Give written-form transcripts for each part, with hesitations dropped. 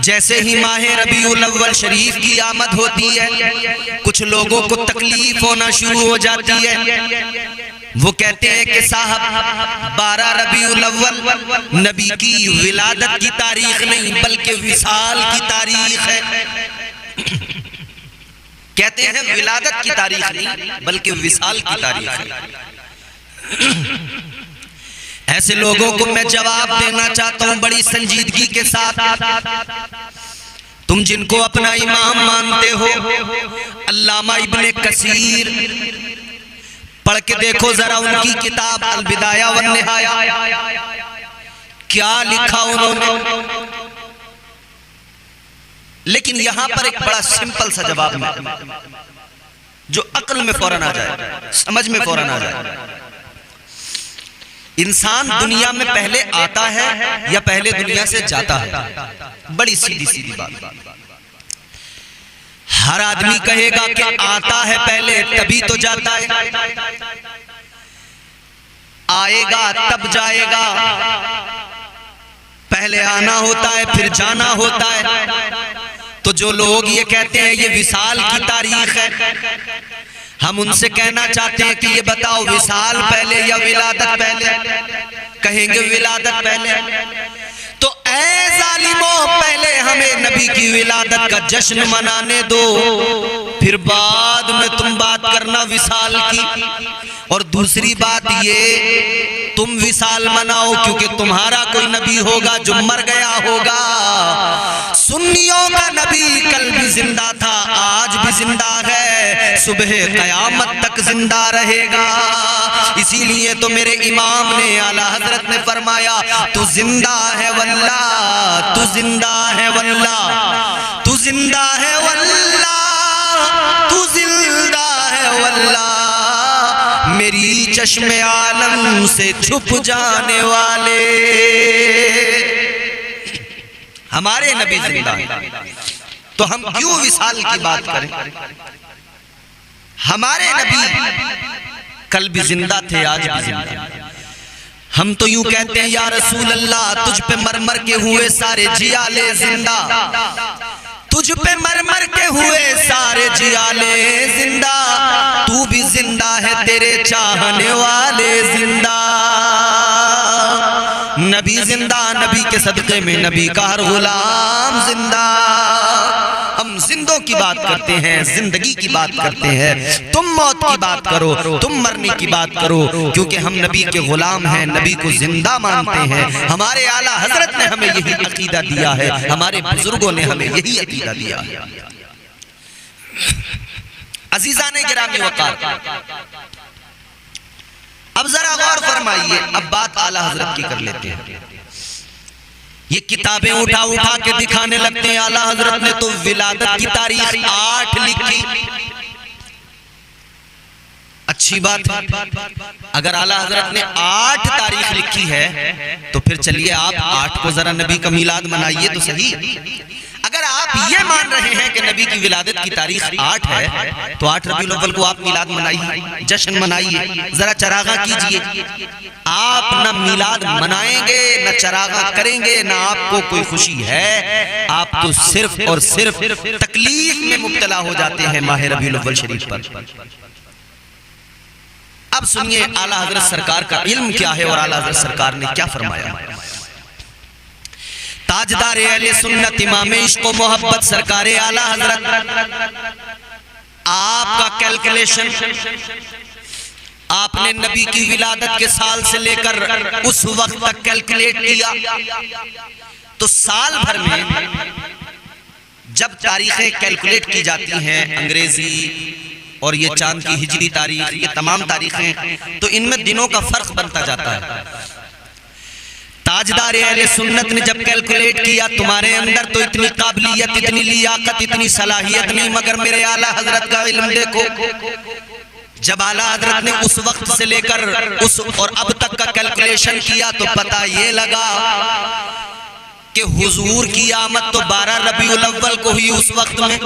जैसे ही माह रबीउल अव्वल शरीफ की आमद होती है, कुछ लोगों को तकलीफ होना शुरू हो जाती है। वो कहते हैं कि साहब 12 रबीउल अव्वल नबी की विलादत की तारीख नहीं बल्कि विसाल की तारीख है। कहते हैं विलादत की तारीख नहीं बल्कि विसाल की तारीख है। ऐसे लोगों को मैं जवाब देना चाहता हूं बड़ी संजीदगी के साथ। तुम जिनको अपना इमाम मानते हो, अल्लामा इब्ने कसीर, पढ़ के देखो जरा उनकी किताब अल बिदाया वन निहाया, क्या लिखा उन्होंने। लेकिन यहां पर एक बड़ा सिंपल सा जवाब है जो अक्ल में फौरन आ जाए, समझ में फौरन आ जाए। इंसान दुनिया में पहले आता है या पहले दुनिया से जाता है? बड़ी सीधी सीधी बात। हर आदमी कहेगा कि आता है पहले तभी तो जाता है, आएगा तब जाएगा। पहले आना होता है फिर जाना होता है। तो जो लोग ये कहते हैं ये विसाल की तारीख है, हम उनसे कहना चाहते हैं कि ये बताओ विसाल पहले या विलादत पहले? कहेंगे विलादत पहले। तो ऐ जालिमों, पहले हमें नबी की विलादत का जश्न मनाने दो, फिर बाद में तुम बात करना विसाल की। और दूसरी बात ये, तुम विसाल मनाओ क्योंकि तुम्हारा कोई नबी होगा जो मर गया होगा। सुन्नियों का नबी कल भी जिंदा था, आज भी जिंदा है, सुबह कयामत तक जिंदा रहेगा। इसीलिए तो मेरे इमाम ने, आला हजरत ने फरमाया, तू जिंदा है वल्लाह, तू जिंदा है वल्लाह, तू जिंदा है वल्लाह, तू जिंदा है वल्लाह, मेरी चश्मे आलम से छुप जाने वाले। हमारे नबी जिंदा है तो हम क्यों विसाल की बात करें? हमारे नबी कल भी जिंदा थे, आज भी जिंदा। हम तो यूं कहते हैं या रसूल अल्लाह, तुझ पे मर मर के हुए सारे जियाले जिंदा, तुझ पे मर मर के हुए सारे जियाले जिंदा, तू भी जिंदा है, तेरे चाहने वाले जिंदा। नबी जिंदा, नबी के सदक़े में नबी का हर गुलाम जिंदा। हम जिंदों की बात करते हैं, जिंदगी की बात करते हैं। तुम मौत की बात करो, तुम मरने की बात करो, क्योंकि हम नबी के गुलाम हैं, नबी को जिंदा मानते हैं। हमारे आला हजरत ने हमें यही अकीदा दिया है, हमारे बुजुर्गों ने हमें यही अकीदा दिया है। अजीजाने गिरामी वक़ार, अब जरा गौर फरमाइए, अब बात आला हजरत की कर लेते हैं। ये किताबें उठा उठा के दिखाने लगते हैं, आला हजरत ने तो विलादत की तारीख 8 लिखी। अच्छी बात है, अगर आला हजरत ने 8 तारीख लिखी है तो फिर चलिए आप 8 को जरा नबी का मिलाद मनाइए तो सही। अगर आप ये मान रहे हैं कि नबी की विलादत की तारीख 8 है तो 8 रबीउल अव्वल को आप मिलाद मनाइए, जश्न मनाइए, जरा चरागा कीजिए। आप न मिलाद मनाएंगे, न चरागा करेंगे, न आपको कोई खुशी है। आप तो सिर्फ और सिर्फ तकलीफ में मुब्तला हो जाते हैं माह रबीउल अव्वल शरीफ पर। अब सुनिए आला हजरत सरकार का इल्म क्या है और आला हजरत सरकार ने क्या फरमाया। ताजदार अहले सुन्नत इमाम इश्क व मोहब्बत सरकार आला हजरत, आपका कैलकुलेशन, आपने नबी की विलादत के साल से लेकर उस वक्त तक कैलकुलेट किया तो साल भर में जब तारीखें कैलकुलेट की जाती हैं, अंग्रेजी और ये चांद की हिजरी तारीख, ये तमाम तारीखें, तो इनमें दिनों का फर्क बनता जाता है। ताजदार अहले सुन्नत ने जब कैलकुलेट किया, तुम्हारे अंदर तो इतनी काबिलियत, इतनी लियाकत, इतनी सलाहियत नहीं, मगर मेरे आला हजरत का इल्म देखो। जब आला हजरत ने उस वक्त से लेकर उस और अब तक का कैलकुलेशन किया तो पता ये लगा कि हुजूर की आमद तो 12 रबीउल अव्वल को हुई उस वक्त में,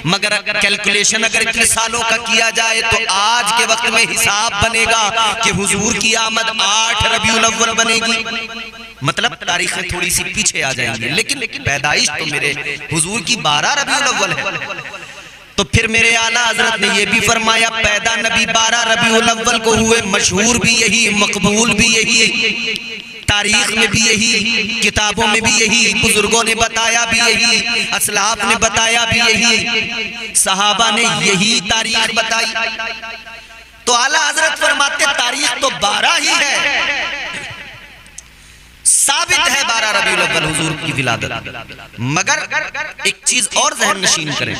मगर कैलकुलेशन अगर इतने सालों का किया जाए तो आज के वक्त में हिसाब बनेगा कि हुजूर की आमद 8 रबीउल अव्वल बनेगी। मतलब तारीखें थोड़ी सी पीछे आ जाएंगी, लेकिन पैदाइश तो मेरे हुजूर की 12 रबीउल अव्वल है। तो फिर मेरे आला हजरत ने ये भी फरमाया पैदा नबी 12 रबीउल अव्वल को हुए, मशहूर भी यही, मकबूल भी यही, तारीख में भी यही, किताबों में भी यही, बुजुर्गों ने बताया भी यही, असलाफ ने बताया भी यही, सहाबा ने यही तारीख बताई। तो आला हजरत फरमाते तारीख तो 12 ही है, साबित है 12 रबीउल अव्वल हुजूर की विलादत। मगर एक चीज और ज़हन नशीन करें,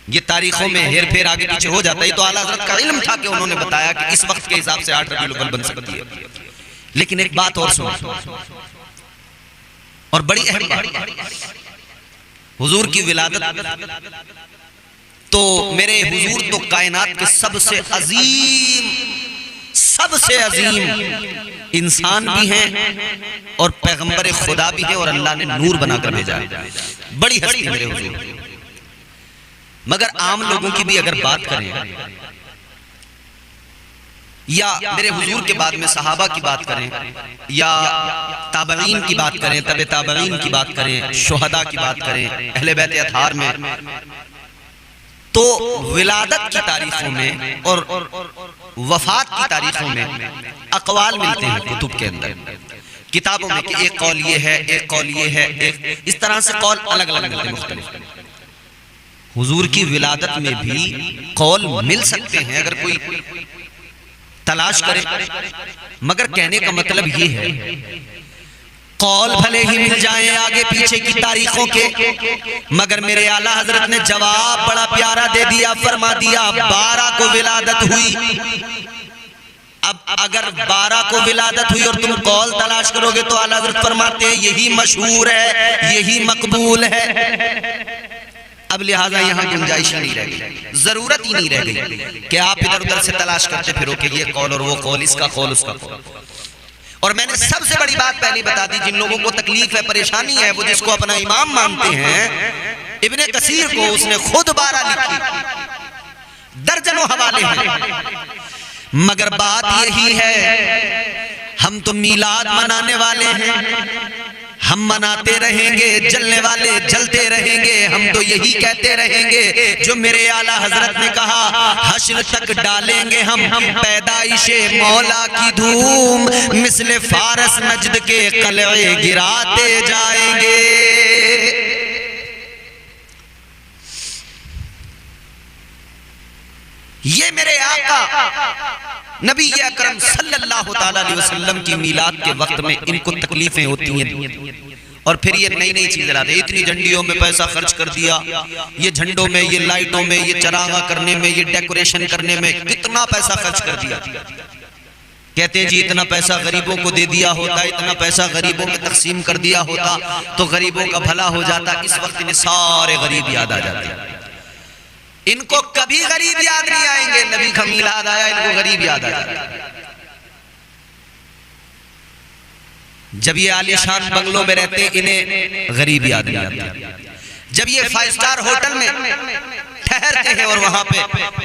ये तारीखों में हेर फेर आगे पीछे हो जाता है। तो आला हजरत का इल्म था कि उन्होंने बताया कि इस वक्त के हिसाब से 8 रबीउल अव्वल बन सकती है। लेकिन एक बात और सुनो, और बड़ी अहम बात, हुजूर की विलादत तो मेरे हुजूर तो कायनात के सबसे अजीम इंसान भी हैं और पैगंबर खुदा भी है, और अल्लाह ने नूर बनाकर भेजा है। बड़ी हस्ती मेरे हुजूर। मगर आम लोगों की भी अगर बात करें या मेरे हुजूर के बाद में सहाबा की बात करें या ताबईन की बात करें, तबे ताबईन की बात करें, शुहदा की बात करें, अहले बैत अतहार में, तो विलादत की तारीखों में और वफात की तारीखों में अकवाल मिलते हैं कुतुब के अंदर, किताबों में कि एक कौल ये है, एक कौल ये है, एक इस तरह से कौल अलग अलग मिलते हैं, मुख्तलिफ। हुजूर की विलादत में भी कौल मिल सकते हैं अगर कोई तलाश करे, मगर कहने का मतलब ये है कौल भले ही मिल जाए आगे पीछे की तारीखों के, मगर मेरे आला हजरत ने जवाब बड़ा प्यारा दे दिया, फरमा दिया 12 को विलादत हुई। अब अगर 12 को विलादत हुई और तुम कौल तलाश करोगे तो आला हजरत फरमाते हैं यही मशहूर है, यही मकबूल है। अब लिहाजा यहाँ गुंजाइश ही नहीं रह गई, जरूरत ही नहीं रह गई कि आप इधर उधर से तलाश करते फिरो कि ये कौल और वो कौल, इसका कौल उसका कौल। और मैंने सबसे बड़ी बात पहले बता दी, जिन लोगों को तकलीफ है, परेशानी है, वो जिसको अपना इमाम मानते हैं, इब्ने कसीर को उसने खुद 12 लिखी, दर्जनों हवाले हैं। मगर बात यही है हम तो मीलाद मनाने वाले हैं, हम मनाते रहेंगे, जलने वाले जलते रहेंगे, हम तो यही कहते रहेंगे जो मेरे आला हजरत ने कहा, हश्र तक डालेंगे हम पैदाइशे मौला की धूम, मिसले फारस नजद के कलए गिराते जाएंगे। ये मेरे आका नबी अकरम सल्लल्लाहु ताला अलैहि वसल्लम की मीलाद के वक्त में इनको तकलीफें होती हैं, और फिर ये नई नई चीजें लाते, इतनी झंडियों में पैसा खर्च कर दिया, ये झंडों में, ये लाइटों में, ये चरागा करने में, ये डेकोरेशन करने में कितना पैसा खर्च कर दिया। कहते हैं जी इतना पैसा गरीबों को दे दिया होता, इतना पैसा गरीबों में तकसीम कर दिया होता तो गरीबों का भला हो जाता। इस वक्त इन्हें सारे गरीब याद आ जाते हैं, इनको कभी गरीब याद नहीं आएंगे। नबी का मीलाद आया, इनको गरीब याद आ जाएगा। जब ये आलीशान बंगलों में रहते इन्हें गरीब याद नहीं आते, जब ये 5 स्टार होटल में ठहरते हैं और वहां पे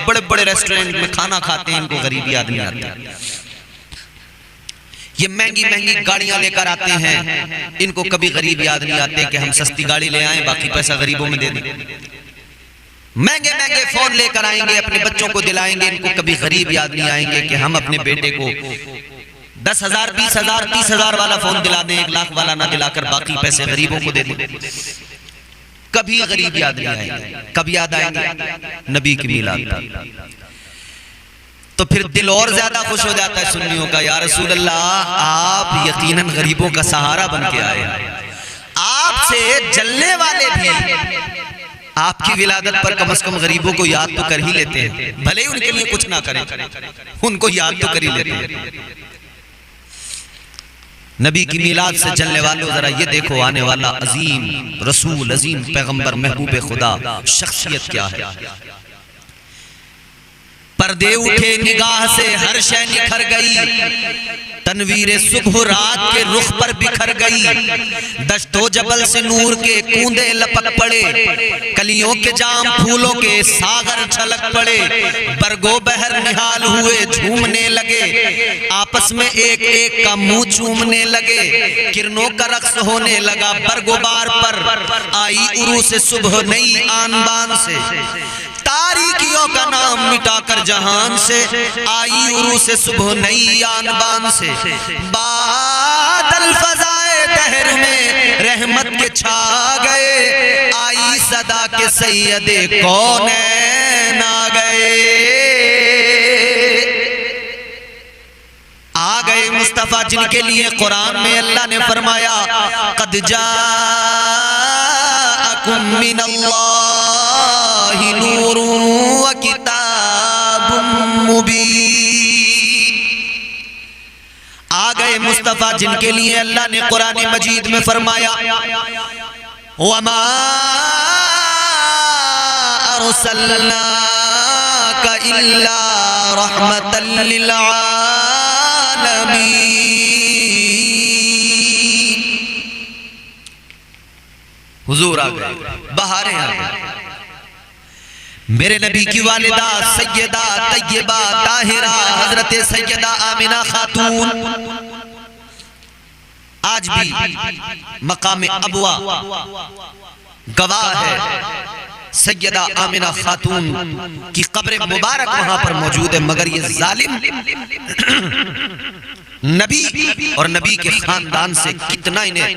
बड़े बड़े रेस्टोरेंट में खाना खाते हैं, इनको गरीब याद नहीं आते। ये महंगी महंगी गाड़ियां लेकर आते हैं, इनको कभी गरीब याद नहीं आते कि हम सस्ती गाड़ी ले आए, बाकी पैसा गरीबों में दे दें। महंगे महंगे फोन लेकर आएंगे, अपने बच्चों को दिलाएंगे, इनको कभी गरीब याद नहीं आएंगे कि हम अपने बेटे को 10,000 20,000 30,000 वाला फोन दिला दें, 1 लाख वाला ना दिलाकर बाकी पैसे गरीबों को दे दें। कभी गरीब याद नहीं आएंगे। कब याद आएंगे? नबी की मीलाद। तो फिर दिल और ज्यादा खुश हो जाता है सुन्नियों का, या रसूल अल्लाह आप यकीनन गरीबों का सहारा बन के आए, आपसे जलने वाले भी आपकी विलादत पर कम से कम गरीबों को याद तो कर ही लेते हैं, भले ही उनके लिए कुछ ना करें, उनको याद तो कर ही लेते हैं। नबी की मीलाद से जलने वालों जरा ये देखो आने वाला अजीम रसूल, अजीम पैगंबर, महबूब खुदा, शख्सियत क्या है। पर्दे उठे निगाह से हर शय निखर गई, तनवीर सुबह रात के रुख पर बिखर गई। दश्तो जबल से नूर के कूंदे लपक पड़े, कलियों के जाम फूलों के सागर छलक पड़े। बरगो बहर निहाल हुए झूमने लगे, आपस में एक एक का मुंह चूमने लगे। किरणों का रक्स होने लगा बरगोबार पर, आई उरू से सुबह नई आन बान से। तारीकियों का नाम मिटाकर जहान से, आई उरू से सुबह नई आन बान से। बादल फजाए दहर में रहमत के छा गए, आई सदा के सैयदे कौनैन आ गए। आ गए मुस्तफा जिनके लिए कुरान में अल्लाह ने फरमाया, कद जाअकुम मिनल्लाहि नूरुन व किताबुम मुबीन। आ गए मुस्तफा जिनके लिए अल्लाह ने कुरान मजीद में फरमाया, वमा अरसलनाका इल्ला रहमतल लिल आलमीन। हुजूर आ गए, बहारें आ गए। मेरे नबी की वालिदा सैयदा तैयबा ताहिरा हजरत सैयदा आमिना खातून आज भी मकाम अबवा गवाह है। सैयदा आमिना खातून की कब्र मुबारक वहां पर मौजूद है, मगर ये जालिम नबी और नबी के खानदान से कितना इन्हें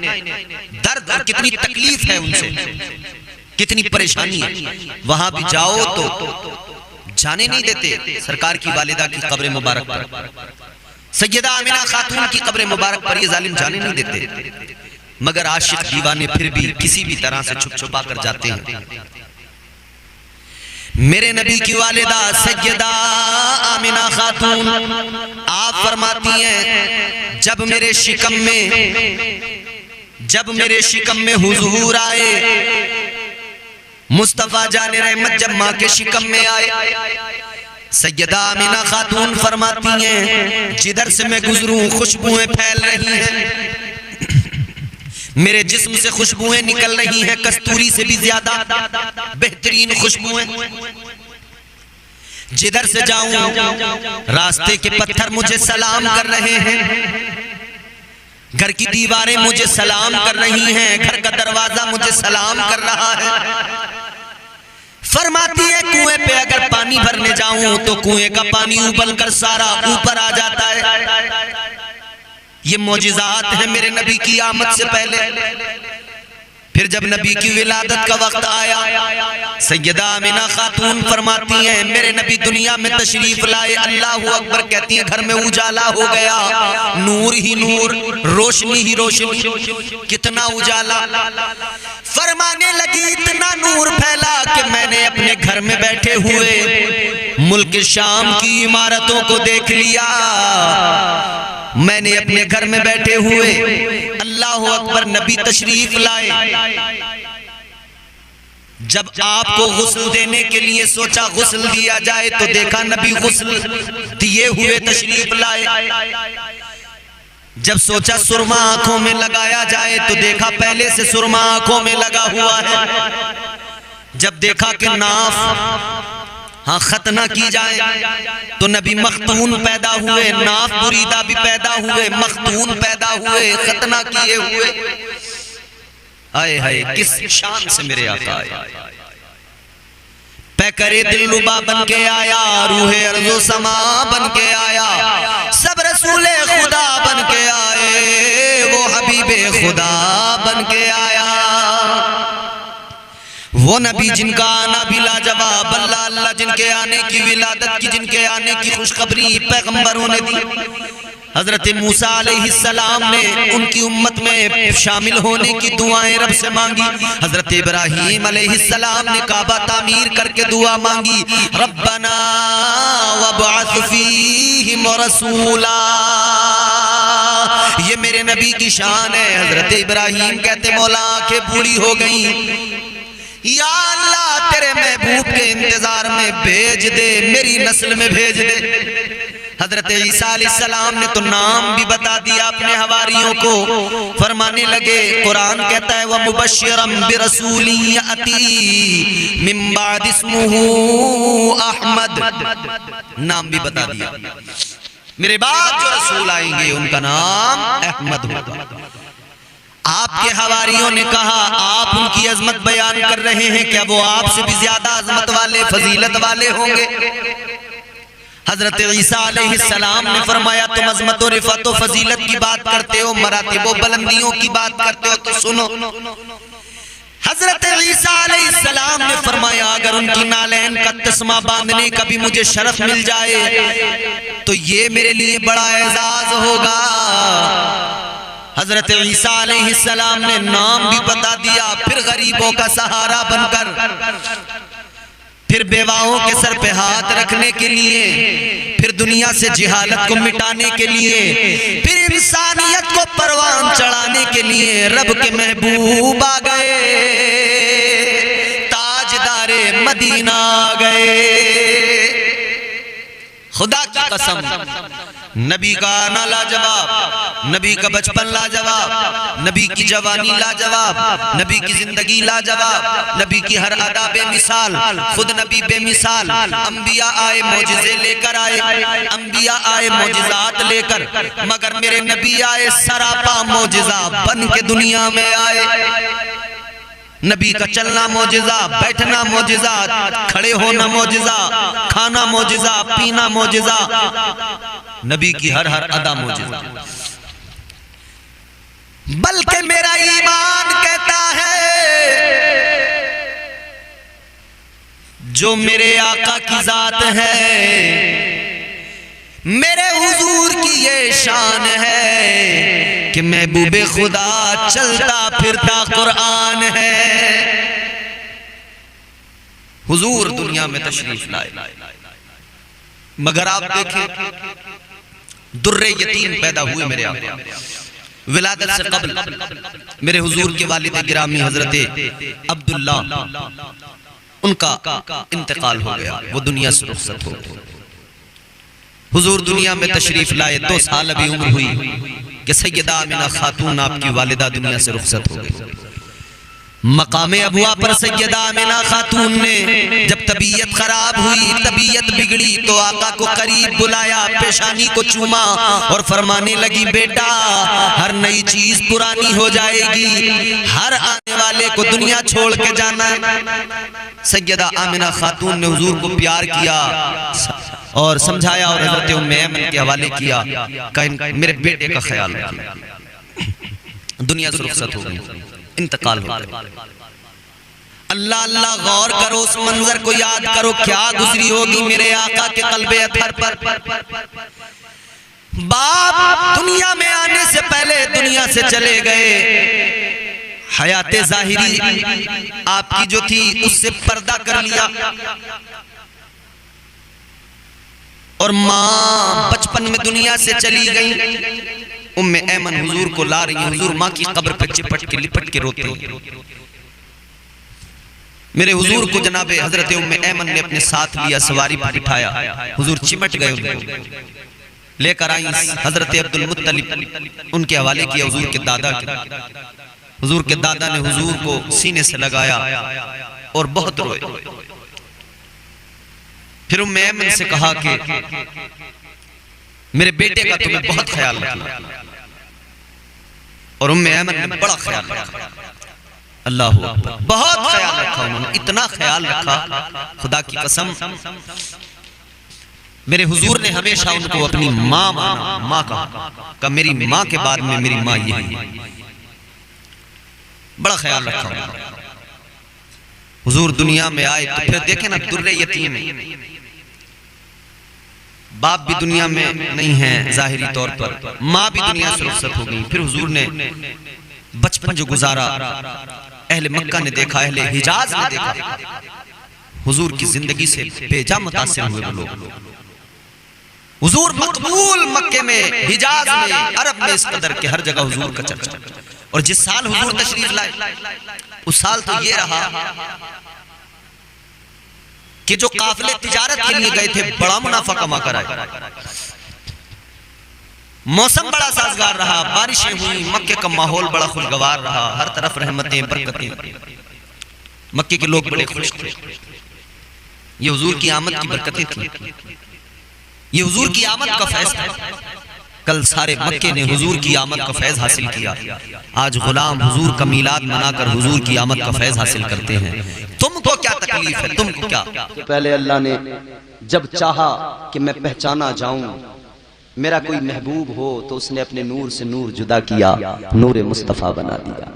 दर्द और कितनी तकलीफ है, उनसे कितनी परेशानी है। वहां भी जाओ तो जाने नहीं देते सरकार की वालिदा की कब्र मुबारक पर, सैयदा आमिना खातून की कब्र मुबारक पर ये जालिम जाने नहीं देते। मगर आशिक दीवाने फिर भी किसी भी तरह से छुप छुपा कर जाते हैं। मेरे नबी की वालिदा सैयदा आमिना खातून आप फरमाती हैं, जब मेरे शिकम में हुजूर आए, मुस्तफा जाने रहमत जब माँ के शिकम में आए, सैयदा आमिना खातून फरमाती हैं, जिधर से मैं गुजरूं खुशबुएं फैल रही हैं, मेरे जिस्म से खुशबुएं निकल रही हैं कस्तूरी से भी ज्यादा बेहतरीन खुशबुएं। जिधर से जाऊं रास्ते के पत्थर मुझे सलाम कर रहे हैं, घर की दीवारें मुझे सलाम कर रही हैं, घर का दरवाजा मुझे सलाम कर रहा है। फरमाती है, कुएं पे अगर पानी भरने जाऊं तो कुएं का पानी उबलकर सारा ऊपर आ जाता है। ये मौजिज़ात है मेरे नबी की आमद से पहले। फिर जब नबी की विलादत का वक्त आया, सैयदा आमिना खातून फरमाती हैं, मेरे नबी दुनिया में तशरीफ लाए, अल्लाह अकबर कहती हैं, घर में उजाला हो गया, नूर ही नूर, रोशनी ही रोशनी, कितना उजाला। फरमाने लगी, इतना नूर फैला कि मैंने अपने घर में बैठे हुए मुल्क शाम की इमारतों को देख लिया। मैंने अपने घर में बैठे हुए, अल्लाह अकबर, नबी तशरीफ लाए। जब आपको गुस्ल देने के लिए सोचा गुस्ल दिया जाए तो देखा नबी गुस्ल दिए हुए तशरीफ लाए। जब सोचा सुरमा आंखों में लगाया जाए तो देखा पहले से सुरमा आंखों में लगा हुआ है। जब देखा कि नाफ खतना की जाए तो नबी मख्तून पैदा हुए, नाफ बुरीदा भी पैदा हुए, मख्तून पैदा हुए, खतना किए हुए। आए हाय, किस शान से मेरे आका आए। पैकरे दिलरुबा बन के आया, रूहे अर्ज़ो समा बन के आया, सब रसूले खुदा बन के आए, वो हबीबे खुदा बन के आया। वो नबी जिनका आना भी लाजवाब, अल्लाह अल्लाह जिनके आने की विलादत की, जिनके आने की खुशखबरी पैगंबरों ने दी। हजरत मूसा अलैहिस्सलाम ने उनकी उम्मत में शामिल होने की दुआएं रब से मांगी। हजरत इब्राहीम अलैहिस्सलाम ने काबा तामीर करके दुआ मांगी, रब्बना वबअथ फीहिम रसूला। ये मेरे नबी की शान है। हजरत इब्राहीम कहते, मौला आंखें बूढ़ी हो गई, या अल्लाह तेरे महबूब के इंतजार में भेज दे, मेरी नस्ल में भेज दे। हजरत ईसा अलैहिस्सलाम ने तो नाम भी बता दिया अपने हवारियों को, फरमाने लगे, कुरान कहता है, व मुबश्शिरम बिरसूलिन यअती मिन बाद इस्मुहु अहमद, नाम भी बता दिया, मेरे बाद जो रसूल आएंगे उनका नाम अहमद होगा। आपके हवारियों ने कहा, आप उनकी अजमत बयान कर रहे हैं, क्या वो आपसे भी ज्यादा अजमत वाले, फजीलत वाले होंगे? हजरत ईसा अलैहिस्सलाम ने फरमाया, तुम अजमत और रिफत और फजीलत की बात करते हो, मरातिब और बुलंदियों की बात करते हो, तो सुनो। हजरत ईसा अलैहिस्सलाम ने फरमाया, अगर उनकी नालैन का तस्मा बांधने का भी मुझे शरफ मिल जाए तो ये मेरे लिए बड़ा एजाज होगा। हजरत ईसा अलैहिस्सलाम ने नाम भी बता दिया, फिर गरीबों का सहारा बनकर, फिर बेवाओं के सर पे हाथ रखने के लिए, फिर दुनिया से जिहालत को मिटाने के लिए, फिर इंसानियत को परवान चढ़ाने के लिए रब के महबूब आ गए, ताजदारे मदीना आ गए। खुदा की कसम, नबी का आना लाजवाब, नबी का बचपन लाजवाब, नबी की जवानी लाजवाब, नबी की जिंदगी लाजवाब, नबी की हर अदा बेमिसाल, खुद नबी बेमिसाल। अंबिया आए मौजिज़े लेकर आए, अंबिया आए मौजिज़ात लेकर, मगर मेरे नबी आए सरापा मौजिज़ा बन के दुनिया में आए। नबी का चलना मौजिज़ा, बैठना मौजिज़ा, खड़े होना मौजिज़ा, खाना मौजिज़ा, पीना मौजिज़ा, नबी की हर अदा मौजिज़ा। बल्कि मेरा ईमान कहता है, जो मेरे आका की जात है, मेरे हुजूर की ये शान है कि महबूबे खुदा चलता फिरता कुरान है। हुजूर दुनिया में तशरीफ लाए, मगर आप देखें, दुर्रे यतीम पैदा हुए मेरे आका। विलादत से कबल मेरे हुजूर के वालिद गिरामी हजरत अब्दुल्ला, उनका इंतकाल हो गया, वो दुनिया से रुखसत हो गए। हुजूर दुनिया में तशरीफ लाए, 2 साल अभी उम्र हुई कि सैयदा आमिना खातून आपकी वालिदा दुनिया से रुखसत हो गई। मकामे अबुआ पर सैयदा आमिना खातून ने जब तबीयत खराब हुई, तबीयत बिगड़ी, तो आका को करीब बुलाया, पेशानी को चूमा और फरमाने लगी, बेटा हर नई चीज पुरानी हो जाएगी, हर आने वाले को दुनिया छोड़ के जाना है। सैयदा आमिना खातून ने हुजूर को प्यार किया और समझाया और हज़रत उम्मे ऐमन के हवाले किया, कहीं मेरे बेटे का ख्याल रखिए। दुनिया से रुखसत हो गई, इंतकाल हो गया। अल्लाह अल्लाह गौर करो, उस मंजर को याद करो, क्या गुजरी होगी मेरे आका के कल्बे अथर पर। बाप दुनिया में आने से पहले दुनिया से चले गए, हयाते जाहिरी आपकी जो थी उससे पर्दा कर लिया, और माँ बचपन में दुनिया से चली गई। उम्मे ऐमन हुजूर को ला रही है, हुजूर माँ की कब्र पे चिपट के लिपट के रोते हैं। मेरे हुजूर को जनाबे हजरत उम्मे ऐमन ने अपने साथ लिया, सवारी पर बिठाया, हुजूर चिमट गए, उनको लेकर आई हजरत अब्दुल मुत्तलिब, उनके हवाले किया हुजूर के दादा के। हुजूर के दादा ने हुजूर को सीने से लगाया और बहुत रोए। फिर उम्मे ऐमन से कहा कि मेरे बेटे का तुम्हें बहुत ख्याल रखना, और उम्मे ऐमन ने बड़ा ख्याल रखा। अल्लाह अकबर, बहुत ख्याल रखा उन्होंने, इतना ख्याल रखा खुदा की कसम। मेरे हुजूर ने हमेशा उनको अपनी माँ माना, माँ कहा, मेरी माँ के बाद में मेरी माँ यही है। बड़ा ख्याल रखा हुजूर दुनिया में आए तो फिर देखे ना, दुर्रे यतीम है, बाप भी दुनिया में नहीं है जाहिरी तौर पर, माँ भी दुनिया से रुखसत हो गई। फिर हुजूर ने बचपन जो गुजारा, अहले मक्का ने देखा, अहले हिजाज ने देखा, हुजूर की जिंदगी से बेजा मुतासिर हुए वो लोग। हुजूर मकबूल, मक्के में, हिजाज में, अरब में, इस कदर के हर जगह हुजूर का चर्चा। और जिस साल हुजूर तशरीफ लाए उस साल तो ये रहा कि जो काफिले तिजारत के लिए गए थे बड़ा मुनाफा कमा कर आए। मौसम बड़ा साजगार रहा, बारिशें हुई, मक्के का माहौल बड़ा खुशगवार रहा, हर तरफ रहमतें बरकतें, मक्के के लोग बड़े खुश थे। ये हुजूर की आमद की बरकतें थी, ये हुजूर की आमद का फैज़ था। कल सारे मक्के ने हुजूर की आमद का फैज़ हासिल किया, आज गुलाम हुजूर का मीलाद मनाकर हुजूर की आमद का फैज़ हासिल करते हैं। तुमको क्या तकलीफ है, तुमको क्या? पहले अल्लाह ने जब चाहा कि मैं पहचाना जाऊं, मेरा कोई महबूब हो, तो उसने अपने नूर से नूर जुदा किया, नूर मुस्तफ़ा बना दिया।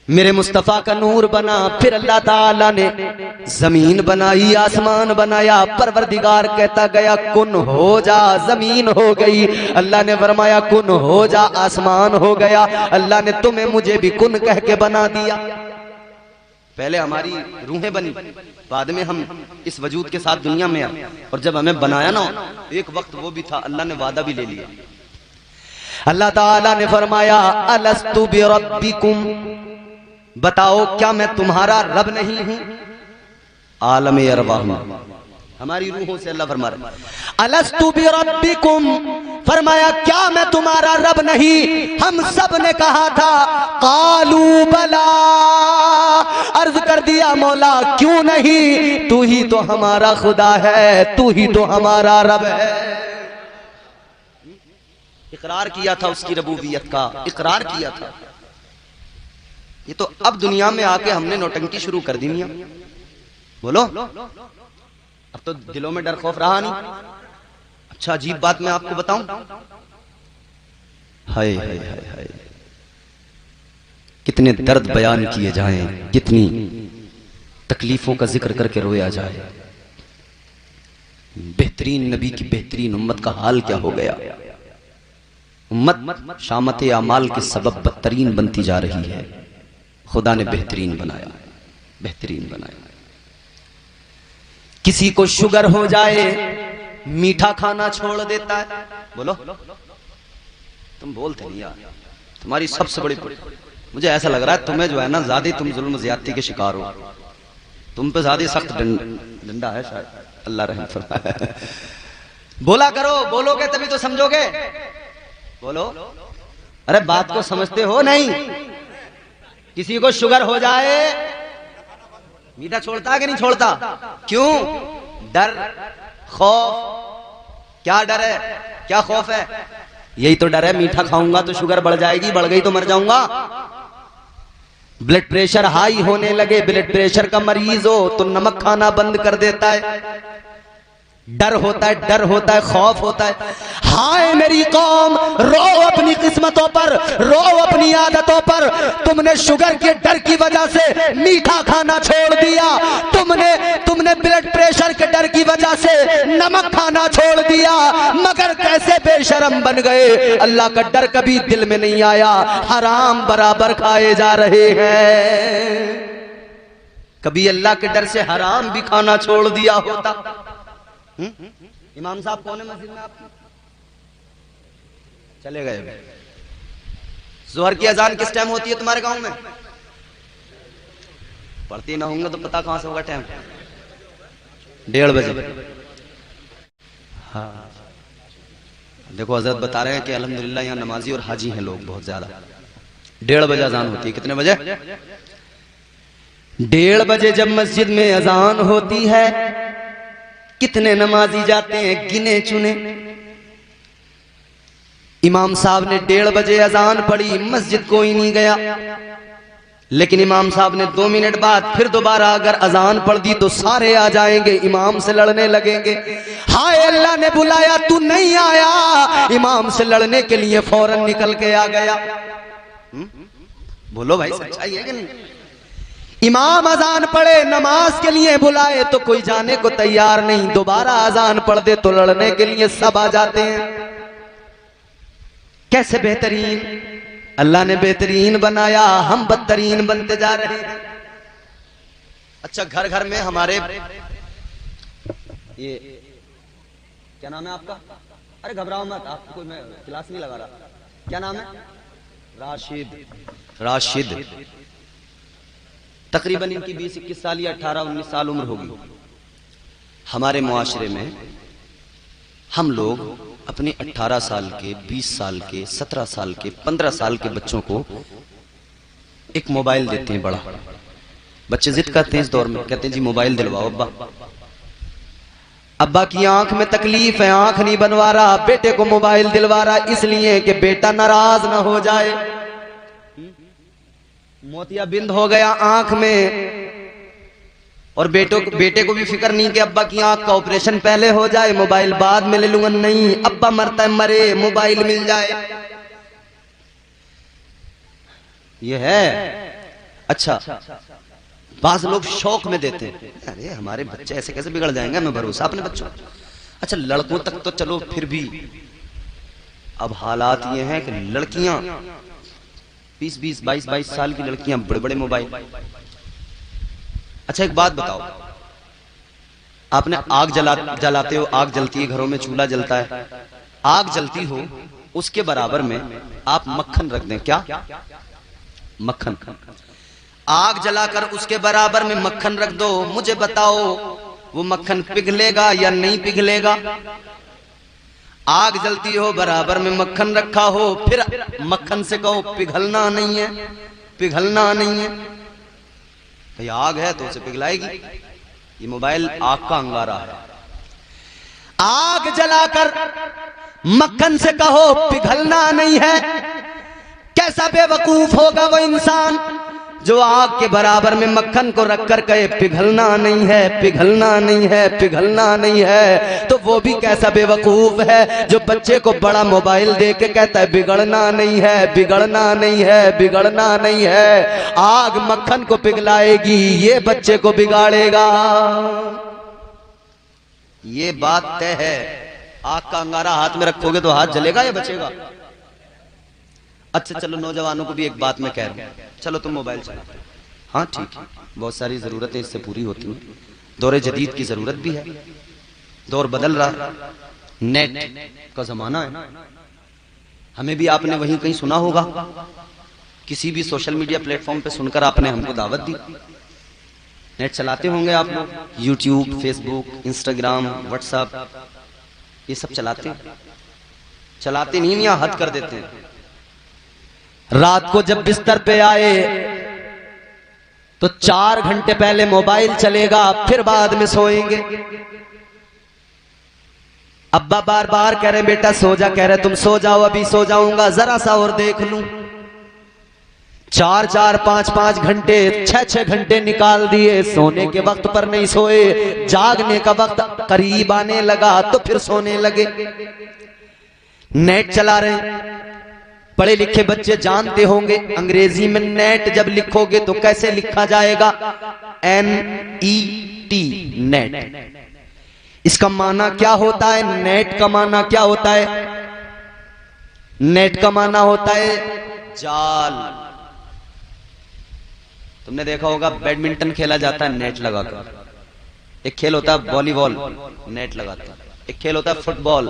मेरे मुस्तफ़ा का नूर बना, फिर अल्लाह ताला ने जमीन बनाई, आसमान बनाया। परवरदिगार कहता गया कुन हो जा, जमीन हो गई। अल्लाह ने फरमाया कुन हो जा, आसमान हो गया। अल्लाह ने तुम्हें मुझे भी कुन कह के बना दिया। पहले हमारी रूहें बनी, बाद में हम इस वजूद के साथ दुनिया में आए, और जब हमें बनाया ना, एक वक्त वो भी था, अल्लाह ने वादा भी ले लिया। अल्लाह ताला ने फरमाया अलस्तु बिरब्बिकुम, बताओ क्या मैं तुम्हारा रब नहीं हूं? आलम अरवाह में हमारी रूहों से अल्लाह फरमा रहा है अलस्तु बिरब्बिकुम, फरमाया क्या मैं तुम्हारा रब नहीं? हम सब ने कहा था कालू बला, अर्ज कर दिया मौला क्यों नहीं, तू ही तो हमारा खुदा है, तू ही तो हमारा रब है। इकरार किया था उसकी रबूबियत का, इकरार किया था। ये तो अब दुनिया में आके हमने नौटंकी शुरू कर दी मियां, बोलो अब तो दिलों में डर खौफ रहा नहीं। अच्छा अजीब बात मैं आपको बताऊं, हाय हाय हाय हाय, कितने दर्द बयान किए जाएं, कितनी तकलीफों का जिक्र करके रोया जाए। बेहतरीन नबी की बेहतरीन उम्मत का हाल क्या हो गया। उम्मत शामत अमाल के सबब बदतरीन बनती जा रही है। खुदा ने बेहतरीन बनाया, बेहतरीन बनाया। किसी को शुगर हो जाए मीठा खाना छोड़ देता है। बोलो तुम बोलते नहीं यार, तुम्हारी सबसे बड़ी, मुझे ऐसा लग रहा है तुम्हें जो है ना ज्यादा तुम जुल्म ज्यादती के शिकार हो, तुम पे ज्यादा सख्त डंडा है शायद, अल्लाह रहम फरमाए। बोला करो, बोलोगे तभी तो समझोगे। बोलो, अरे बात को समझते हो नहीं? किसी को शुगर हो जाए मीठा छोड़ता है कि नहीं छोड़ता? क्यों? डर, खौफ। क्या डर है, क्या खौफ है? यही तो डर है, मीठा खाऊंगा तो शुगर बढ़ जाएगी, बढ़ गई तो मर जाऊंगा। ब्लड प्रेशर हाई होने लगे, ब्लड प्रेशर का मरीज हो तो नमक खाना बंद कर देता है। डर होता है, डर होता है, खौफ होता है। हाय मेरी कौम, रो अपनी किस्मतों पर, रो अपनी आदतों पर। तुमने शुगर के डर की वजह से मीठा खाना छोड़ दिया, तुमने ब्लड प्रेशर के डर की वजह से नमक खाना छोड़ दिया। मगर कैसे बेशरम बन गए, अल्लाह का डर कभी दिल में नहीं आया, हराम बराबर खाए जा रहे हैं। कभी अल्लाह के डर से हराम भी खाना छोड़ दिया होता। इमाम साहब कौन है मस्जिद में आपकी? चले गए। जोहर की अजान किस टाइम होती है तुम्हारे गांव में? पढ़ती ना होंगे तो पता कहां से होगा टाइम? 1:30 बजे। हाँ देखो हजरत बता रहे हैं कि अल्हम्दुलिल्लाह यहाँ नमाजी और हाजी हैं लोग बहुत ज्यादा। 1:30 बजे अजान होती है। कितने बजे? 1:30 बजे जब मस्जिद में अजान होती है, कितने नमाजी जाते हैं? गिने चुने। इमाम साहब ने 1:30 बजे अजान पढ़ी, मस्जिद कोई नहीं गया। लेकिन इमाम साहब ने 2 मिनट बाद फिर दोबारा अगर अजान पढ़ दी तो सारे आ जाएंगे, इमाम से लड़ने लगेंगे। हाय अल्लाह ने बुलाया, तू नहीं आया, इमाम से लड़ने के लिए फौरन निकल के आ गया। बोलो भाई सच्चाई है कि नहीं? इमाम अजान पढ़े, नमाज के लिए बुलाए तो कोई जाने को तैयार नहीं, दोबारा अजान पढ़ दे तो लड़ने के लिए सब आ जाते हैं। कैसे बेहतरीन अल्लाह ने बेहतरीन बनाया, हम बदतरीन बनते जा रहे हैं। अच्छा घर घर में हमारे ये क्या नाम है आपका? अरे घबराओ मत, आपको कोई मैं क्लास नहीं लगा रहा। क्या नाम है? राशिद। राशिद तकरीबन इनकी 20-21 साल या 18-19 साल उम्र होगी। हमारे मुआशरे में हम लोग अपने 18 साल के, 20 साल के, 17 साल के, 15 साल के बच्चों को एक मोबाइल देते हैं बड़ा। बच्चे जिद करते हैं इस दौर में, कहते हैं जी मोबाइल दिलवाओ अब्बा। अब्बा की आंख में तकलीफ है, आंख नहीं बनवा रहा, बेटे को मोबाइल दिलवा रहा इसलिए कि बेटा नाराज ना हो जाए। मोतियाबिंद हो गया आंख में, और बेटे को भी फिक्र नहीं कि अब्बा की आंख का ऑपरेशन पहले हो जाए, मोबाइल बाद में ले लूंगा। नहीं, अब्बा मरता है मरे, मोबाइल मिल जाए। ये है। अच्छा, बाज लोग शौक में देते हैं, अरे हमारे बच्चे ऐसे कैसे बिगड़ जाएंगे, हमें भरोसा अपने बच्चों। अच्छा, लड़कों तक तो चलो फिर भी, अब हालात ये हैं कि लड़कियां 20-20, 22-22 साल की लड़कियां बड़े बड़े मोबाइल। अच्छा, एक बात बताओ, आपने आग जलाते हो, आग जलती है घरों में, चूल्हा जलता है, आग जलती हो, उसके बराबर में आप मक्खन रख दें, क्या मक्खन, आग जलाकर उसके बराबर में मक्खन रख दो, मुझे बताओ वो मक्खन पिघलेगा या नहीं पिघलेगा? आग जलती हो, बराबर में मक्खन रखा हो, फिर मक्खन से कहो पिघलना नहीं है, पिघलना नहीं है, भाई आग है तो उसे पिघलाएगी। ये मोबाइल आग का अंगारा है। आग जलाकर मक्खन से कहो पिघलना नहीं है, कैसा बेवकूफ होगा वो इंसान जो आग के बराबर में मक्खन को रखकर कहे पिघलना नहीं है, पिघलना नहीं है, पिघलना नहीं है। तो वो भी कैसा बेवकूफ है जो बच्चे को बड़ा मोबाइल दे के कहता है बिगड़ना नहीं है, बिगड़ना नहीं है, बिगड़ना नहीं है। आग मक्खन को पिघलाएगी, ये बच्चे को बिगाड़ेगा। ये बात तय है। आग का अंगारा हाथ में रखोगे तो हाथ जलेगा या बचेगा? अच्छा चलो, नौजवानों को भी एक बात मैं कह रहा हूं, चलो तुम मोबाइल चलाओ, हाँ ठीक है, बहुत सारी जरूरतें इससे पूरी होती हैं, दौरे जदीद की जरूरत भी है, दौर बदल रहा, नेट का जमाना है। हमें भी आपने वहीं कहीं सुना होगा, किसी भी सोशल मीडिया प्लेटफॉर्म पे सुनकर आपने हमको दावत दी। नेट चलाते होंगे आप लोग, यूट्यूब, फेसबुक, इंस्टाग्राम, व्हाट्सएप, ये सब चलाते हैं? चलाते नहीं, यहाँ हद कर देते हैं। रात को जब बिस्तर पे आए तो 4 घंटे पहले मोबाइल चलेगा, फिर बाद में सोएंगे। अब्बा बार बार कह रहे बेटा सो जा, कह रहे तुम सो जाओ, अभी सो जाऊंगा, जरा सा और देख लूं। 4-4, 5-5 घंटे, 6-6 घंटे निकाल दिए, सोने के वक्त पर नहीं सोए, जागने का वक्त करीब आने लगा तो फिर सोने लगे। नेट चला रहे। पढ़े लिखे बच्चे जानते होंगे अंग्रेजी में नेट जब लिखोगे तो कैसे लिखा जाएगा? NET, net. इसका माना क्या होता है? नेट का माना क्या होता है? नेट का माना होता है जाल। तुमने देखा होगा बैडमिंटन खेला जाता है नेट लगाकर, एक खेल होता है वॉलीबॉल, नेट लगाते हैं, एक खेल होता है फुटबॉल,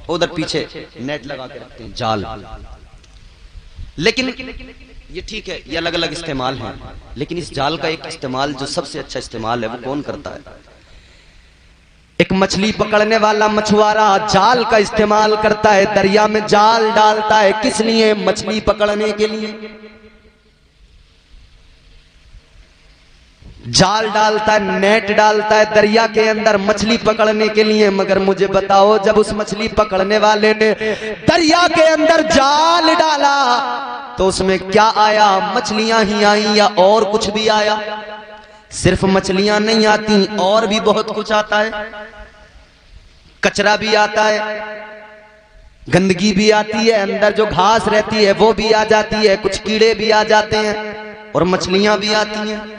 उधर पीछे नेट लगा के रखते हैं, जाल। लेकिन ये ठीक है, ये अलग अलग इस्तेमाल हैं, लेकिन इस जाल का एक इस्तेमाल जो सबसे अच्छा इस्तेमाल है वो कौन करता है? एक मछली पकड़ने वाला मछुआरा जाल का इस्तेमाल करता है, दरिया में जाल डालता है, किस लिए? मछली पकड़ने के लिए जाल डालता है, नेट डालता है दरिया के अंदर मछली पकड़ने के लिए। मगर मुझे बताओ, जब उस मछली पकड़ने वाले ने दरिया के अंदर जाल डाला तो उसमें क्या आया? मछलियां ही आई या और कुछ भी आया? सिर्फ मछलियां नहीं आती, और भी बहुत कुछ आता है। कचरा भी आता है, गंदगी भी आती है, अंदर जो घास रहती है वो भी आ जाती है, कुछ कीड़े भी आ जाते हैं और मछलियां भी आती हैं।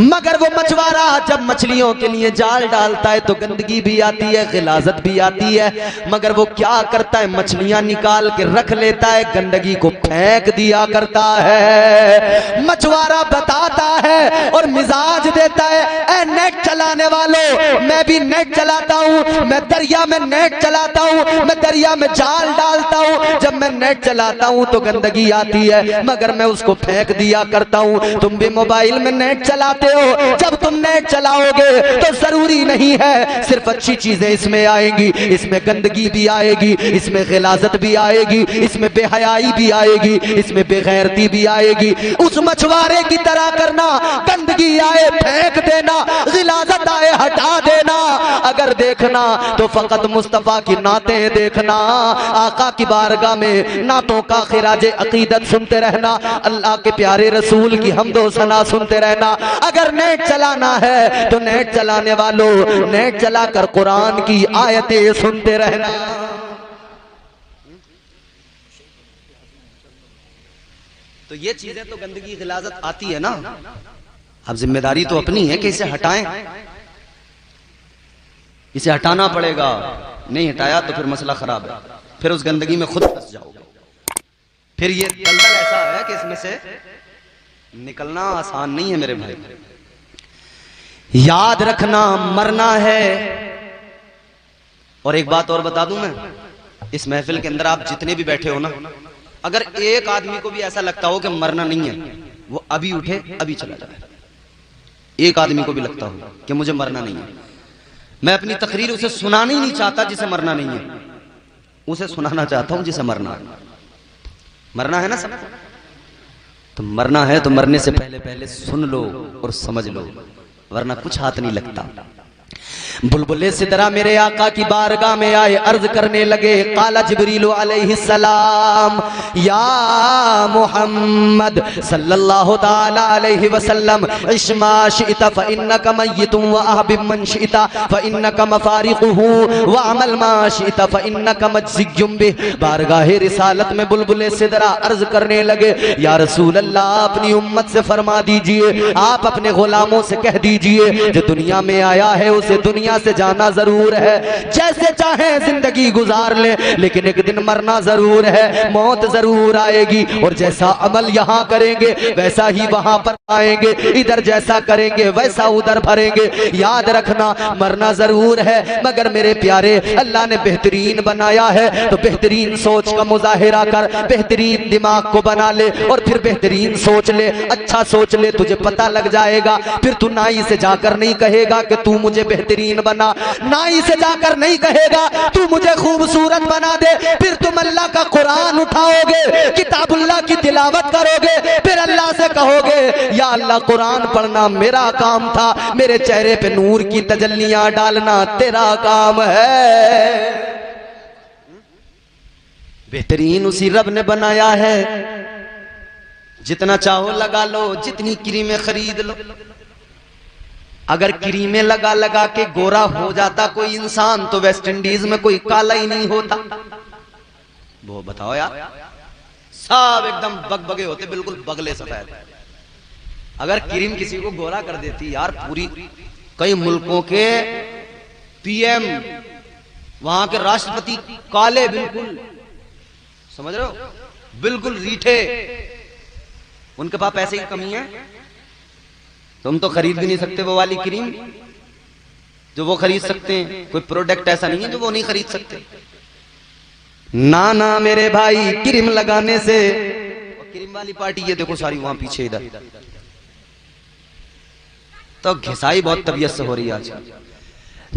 मगर वो मछुआरा जब मछलियों के लिए जाल डालता है तो गंदगी भी आती है, गिलाजत भी आती है, मगर वो क्या करता है? मछलियां निकाल के रख लेता है, गंदगी को फेंक दिया करता है। मछुआरा बताता है और मिजाज देता है, ए नेट चलाने वालों, मैं भी नेट चलाता हूँ, मैं दरिया में नेट चलाता हूँ, मैं दरिया में जाल डालता हूँ। जब मैं नेट चलाता हूँ तो गंदगी आती है, मगर मैं उसको फेंक दिया करता हूँ। तुम भी मोबाइल में नेट चलाते हो, जब तुम नेट चलाओगे तो जरूरी नहीं है सिर्फ अच्छी चीजें इसमें आएंगी, इसमें गंदगी भी आएगी, इसमें गिलाजत भी आएगी, इसमें बेहयाई भी आएगी, इसमें बेगैरती भी आएगी। उस मछुआरे की तरह करना, गंदगी आए फेंक देना, गिलाजत आए हटा देना। अगर देखना तो फकत मुस्तफा की नातें देखना, आका की बारगाह में नातों का खिराज अकीदत सुनते रहना, अल्लाह के प्यारे रसूल की हमदो सना सुनते रहना। अगर नेट चलाना है तो नेट चलाने वालों, नेट चलाकर कुरान की आयतें सुनते रहना। तो ये चीजें तो गंदगी गिलाजत आती है ना, अब जिम्मेदारी तो अपनी है कि इसे हटाएं, इसे हटाना पड़ेगा। नहीं हटाया तो फिर मसला खराब है, फिर उस गंदगी में खुद फंस जाओगे। फिर ये दलदल ऐसा है कि इसमें से निकलना आसान नहीं है मेरे भाई। याद रखना मरना है। और एक बात और बता दूं मैं, इस महफिल के अंदर आप जितने भी बैठे हो ना, अगर एक आदमी को भी ऐसा लगता हो कि मरना नहीं है, वो अभी उठे अभी चला जाए। एक आदमी को भी लगता हो कि मुझे मरना नहीं है, मैं अपनी तकरीर उसे सुनाना ही नहीं चाहता जिसे मरना नहीं है, उसे सुनाना चाहता हूं जिसे मरना है। मरना है ना सब, तो मरना है तो मरने से पहले पहले सुन लो और समझ लो, वरना कुछ हाथ नहीं लगता। बुलबुले सिदरा मेरे आका की बारगाह में आए, अर्ज करने लगे, काला जिब्रील अलैहिस्सलाम या मुहम्मद सल्लल्लाहु ताला अलैहि वसल्लम, इश्मा शि'ता फइन्नका मय्यितुन व अहबिब मन शि'ता फइन्नका मफारिकुहु व अमल मा शि'ता फइन्नका मज्जियुम बिह। बारगाह रिसालत में बुलबुले सिदरा अर्ज करने लगे, या रसूल अल्लाह, अपनी उम्मत से फरमा दीजिए, आप अपने गुलामों से कह दीजिए, जो दुनिया में आया है उसे दुनिया से जाना जरूर है, जैसे चाहे जिंदगी गुजार ले, लेकिन एक दिन मरना जरूर है, मौत जरूर आएगी। और जैसा अमल यहाँ करेंगे वैसा ही वहां पर आएंगे, इधर जैसा करेंगे वैसा उधर भरेंगे। याद रखना मरना जरूर है, मगर मेरे प्यारे अल्लाह ने बेहतरीन बनाया है, तो बेहतरीन सोच का मुजाहिरा कर, बेहतरीन दिमाग को बना ले और फिर बेहतरीन सोच ले, अच्छा सोच ले, तुझे पता लग जाएगा। फिर तू नाई से जाकर नहीं कहेगा कि तू मुझे बेहतरीन बना, नाई से जाकर नहीं कहेगा तू मुझे खूबसूरत बना दे, फिर तुम अल्लाह का कुरान उठाओगे, किताबुल्लाह की तिलावत करोगे, फिर अल्लाह से कहोगे, या अल्लाह कुरान पढ़ना मेरा काम था, मेरे चेहरे पे नूर की तजल्लियां डालना तेरा काम है। बेहतरीन उसी रब ने बनाया है, जितना चाहो लगा लो, जितनी क्रीमें खरीद लो। अगर क्रीमें लगा लगा के गोरा हो जाता कोई इंसान, तो वेस्ट इंडीज में कोई काला ही नहीं होता। वो बताओ यार, सब एकदम बगबगे होते, बिल्कुल बगले सफेद। अगर क्रीम किसी को गोरा कर देती यार, पूरी कई मुल्कों के पीएम, वहां के राष्ट्रपति काले, बिल्कुल समझ रहे हो, बिल्कुल रीठे, उनके पास पैसे की कमी है, तुम तो खरीद भी नहीं सकते वो वाली क्रीम जो वो खरीद सकते हैं। कोई प्रोडक्ट ऐसा नहीं है जो वो नहीं खरीद सकते। ना ना मेरे भाई, क्रीम लगाने से, क्रीम वाली पार्टी ये देखो सारी वहां पीछे इधर, तो घिसाई बहुत तबीयत से हो रही है आज।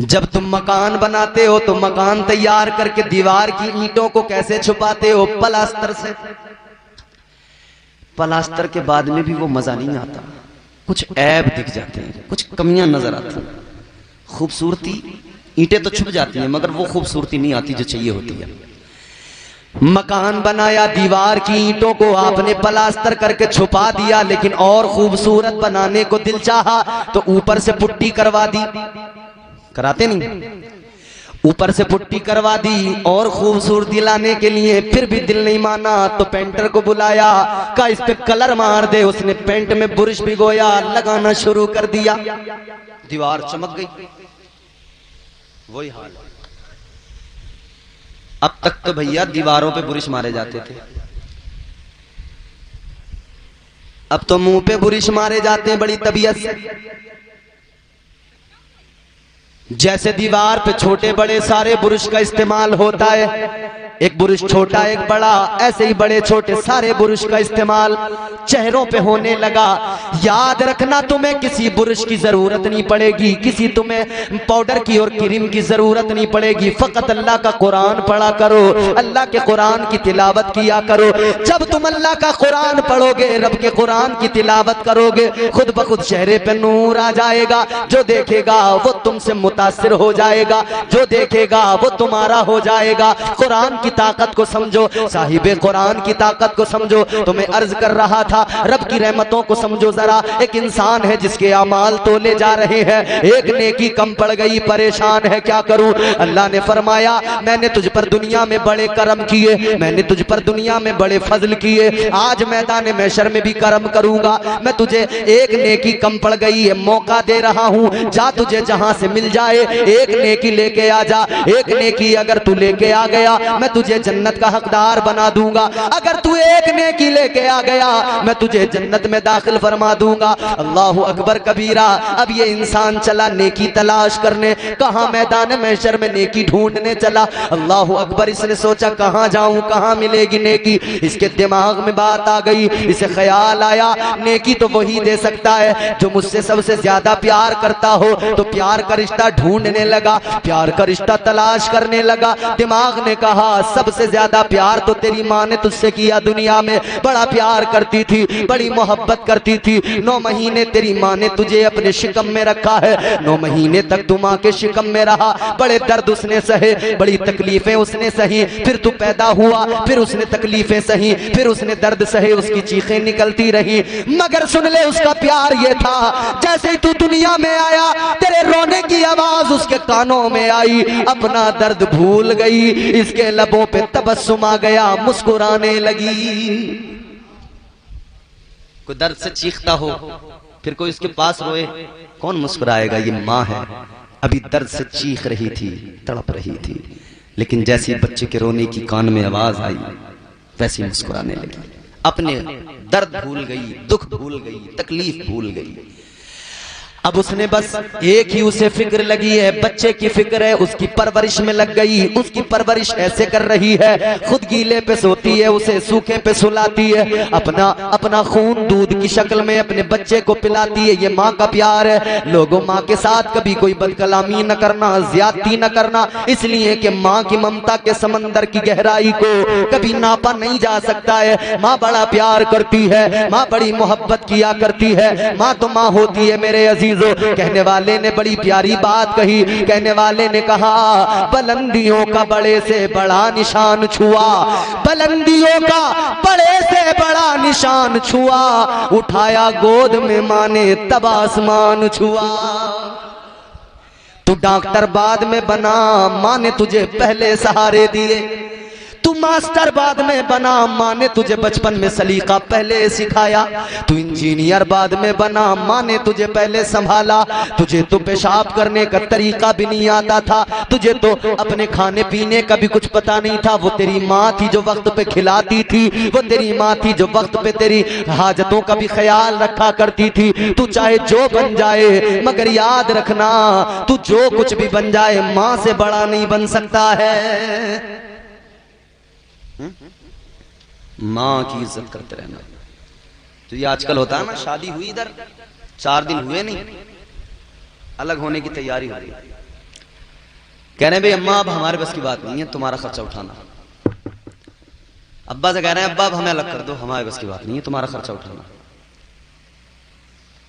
जब तुम मकान बनाते हो तो मकान तैयार करके दीवार की ईंटों को कैसे छुपाते हो? प्लास्टर से। प्लास्टर के बाद में भी वो मजा नहीं आता, कुछ ऐब दिख जाते हैं, कुछ कमियां नजर आती हैं। खूबसूरती, ईंटें तो छुप जाती हैं मगर वो खूबसूरती नहीं आती जो चाहिए होती है। मकान बनाया, दीवार की ईंटों को आपने प्लास्टर करके छुपा दिया, लेकिन और खूबसूरत बनाने को दिल चाहा तो ऊपर से पुट्टी करवा दी। कराते नहीं? ऊपर से पुट्टी करवा दी और खूबसूरती लाने के लिए, फिर भी दिल नहीं माना तो पेंटर को बुलाया, कहा इस पे कलर मार दे। उसने पेंट में बुरश भिगोया, लगाना शुरू कर दिया, दीवार चमक गई। वही हाल है। अब तक तो भैया दीवारों पे बुरश मारे जाते थे, अब तो मुंह पे बुरश मारे जाते हैं बड़ी तबीयत से। जैसे दीवार पे छोटे बड़े सारे बुरुश का इस्तेमाल होता है, एक बुरुश छोटा एक बड़ा, ऐसे ही बड़े छोटे सारे बुरुश का इस्तेमाल चेहरों पे होने लगा। याद रखना तुम्हें किसी बुरुश की जरूरत नहीं पड़ेगी, किसी तुम्हें पाउडर की और क्रीम की जरूरत नहीं पड़ेगी। फकत अल्लाह का कुरान पढ़ा करो, अल्लाह के कुरान की तिलावत किया करो। जब तुम अल्लाह का कुरान पढ़ोगे, रब के कुरान की तिलावत करोगे, खुद ब खुद चेहरे पे नूर आ जाएगा। जो देखेगा वो तुमसे मुतासिर हो जाएगा, जो देखेगा वो तुम्हारा हो जाएगा। कुरान की ताकत को समझो, साहिबे कुरान की ताकत को समझो। तुम्हें अर्ज कर रहा था, रब की रहमतों को समझो जरा। एक इंसान है जिसके अमाल तोले जा रहे हैं, एक नेकी कम पड़ गई, परेशान है क्या करूं। अल्लाह ने फरमाया मैंने तुझ पर दुनिया में बड़े करम किए, मैंने तुझ पर दुनिया में बड़े फजल किए, आज मैदान महशर में भी करम करूंगा। मैं तुझे एक नेकी कम पड़ गई है, मौका दे रहा हूं, जा तुझे जहां से मिल जाए एक नेकी लेके आ जा। एक नेकी अगर तू लेके आ गया, मैं तुझे जन्नत का हकदार बना दूंगा। अगर तू एक नेकी लेके आ गया, मैं तुझे जन्नत में दाखिल फरमा दूंगा। अल्लाहु अकबर कबीरा। अब ये इंसान चला नेकी तलाश करने, कहां मैदान महशर में नेकी ढूंढने चला। अल्लाहु अकबर, इसने सोचा कहां जाऊं, कहां मिलेगी नेकी। इसके दिमाग में बात आ गई, इसे ख्याल आया नेकी तो वही दे सकता है जो मुझसे सबसे ज्यादा प्यार करता हो। तो प्यार का रिश्ता ढूंढने लगा, प्यार का रिश्ता तलाश करने लगा। दिमाग ने कहा सबसे ज्यादा प्यार तो तेरी माँ ने तुझसे किया, दुनिया में बड़ा प्यार करती थी, बड़ी मोहब्बत करती थी। 9 महीने तेरी माँ ने तुझे अपने शिकम में रखा है, 9 महीने तक तू माँ के शिकम में रहा। बड़े दर्द उसने सहे, बड़ी तकलीफें उसने सही। फिर तू पैदा हुआ, फिर उसने तकलीफें सही, फिर उसने दर्द सहे, उसकी चीखें निकलती रही। मगर सुन ले, उसका प्यार ये था जैसे ही तू दुनिया में आया, तेरे रोने की आवाज उसके कानों में आई, अपना दर्द भूल गई, इसके लबों पे तबस्सुम आ गया, मुस्कुराने लगी। कोई दर्द से चीखता हो, फिर कोई उसके पास रोए, कौन मुस्कुराएगा? ये माँ है, अभी दर्द से चीख रही थी, तड़प रही थी, लेकिन जैसे बच्चे के रोने की कान में आवाज आई, वैसे मुस्कुराने लगी। अपने दर्द भूल गई, दुख भूल गई, तकलीफ भूल गई। अब उसने बस एक ही उसे फिक्र लगी है, बच्चे की फिक्र है, उसकी परवरिश में लग गई। उसकी परवरिश ऐसे कर रही है, खुद गीले पे सोती है, उसे सूखे पे सुलाती है, अपना खून दूध की शक्ल में अपने बच्चे को पिलाती है। ये माँ का प्यार है। लोगों, माँ के साथ कभी कोई बदकलामी न करना, ज्यादती न करना, इसलिए कि माँ की ममता के समंदर की गहराई को कभी नापा नहीं जा सकता है। माँ बड़ा प्यार करती है, माँ बड़ी मोहब्बत किया करती है। माँ तो माँ होती है मेरे अजीज। कहने वाले ने बड़ी प्यारी बात कही। कहने वाले ने कहा बुलंदियों का बड़े से बड़ा निशान छुआ, बुलंदियों का बड़े से बड़ा निशान छुआ, उठाया गोद में माँ ने तब आसमान छुआ। तू डॉक्टर बाद में बना, माँ ने तुझे पहले सहारे दिए। तू मास्टर बाद में बना, माँ ने तुझे बचपन में सलीका पहले सिखाया। तू इंजीनियर बाद में बना, माँ ने तुझे पहले संभाला। तुझे तो पेशाब करने का तरीका भी नहीं आता था, तुझे तो अपने खाने पीने का भी कुछ पता नहीं था। वो तेरी माँ थी जो वक्त पे खिलाती थी, वो तेरी माँ थी जो वक्त पे तेरी हाजतों का भी ख्याल रखा करती थी। तू चाहे जो बन जाए, मगर याद रखना तू जो कुछ भी बन जाए, माँ से बड़ा नहीं बन सकता है। माँ की इज्जत करते रहना। तो ये आजकल होता है ना, शादी हुई इधर 4 दिन हुए नहीं, अलग होने की तैयारी हो रही, कह रहे हैं भाई अम्मा अब हमारे बस की बात नहीं है तुम्हारा खर्चा उठाना। अब्बा से कह रहे हैं अब्बा अब हमें अलग कर दो, हमारे बस की बात नहीं है तुम्हारा खर्चा उठाना।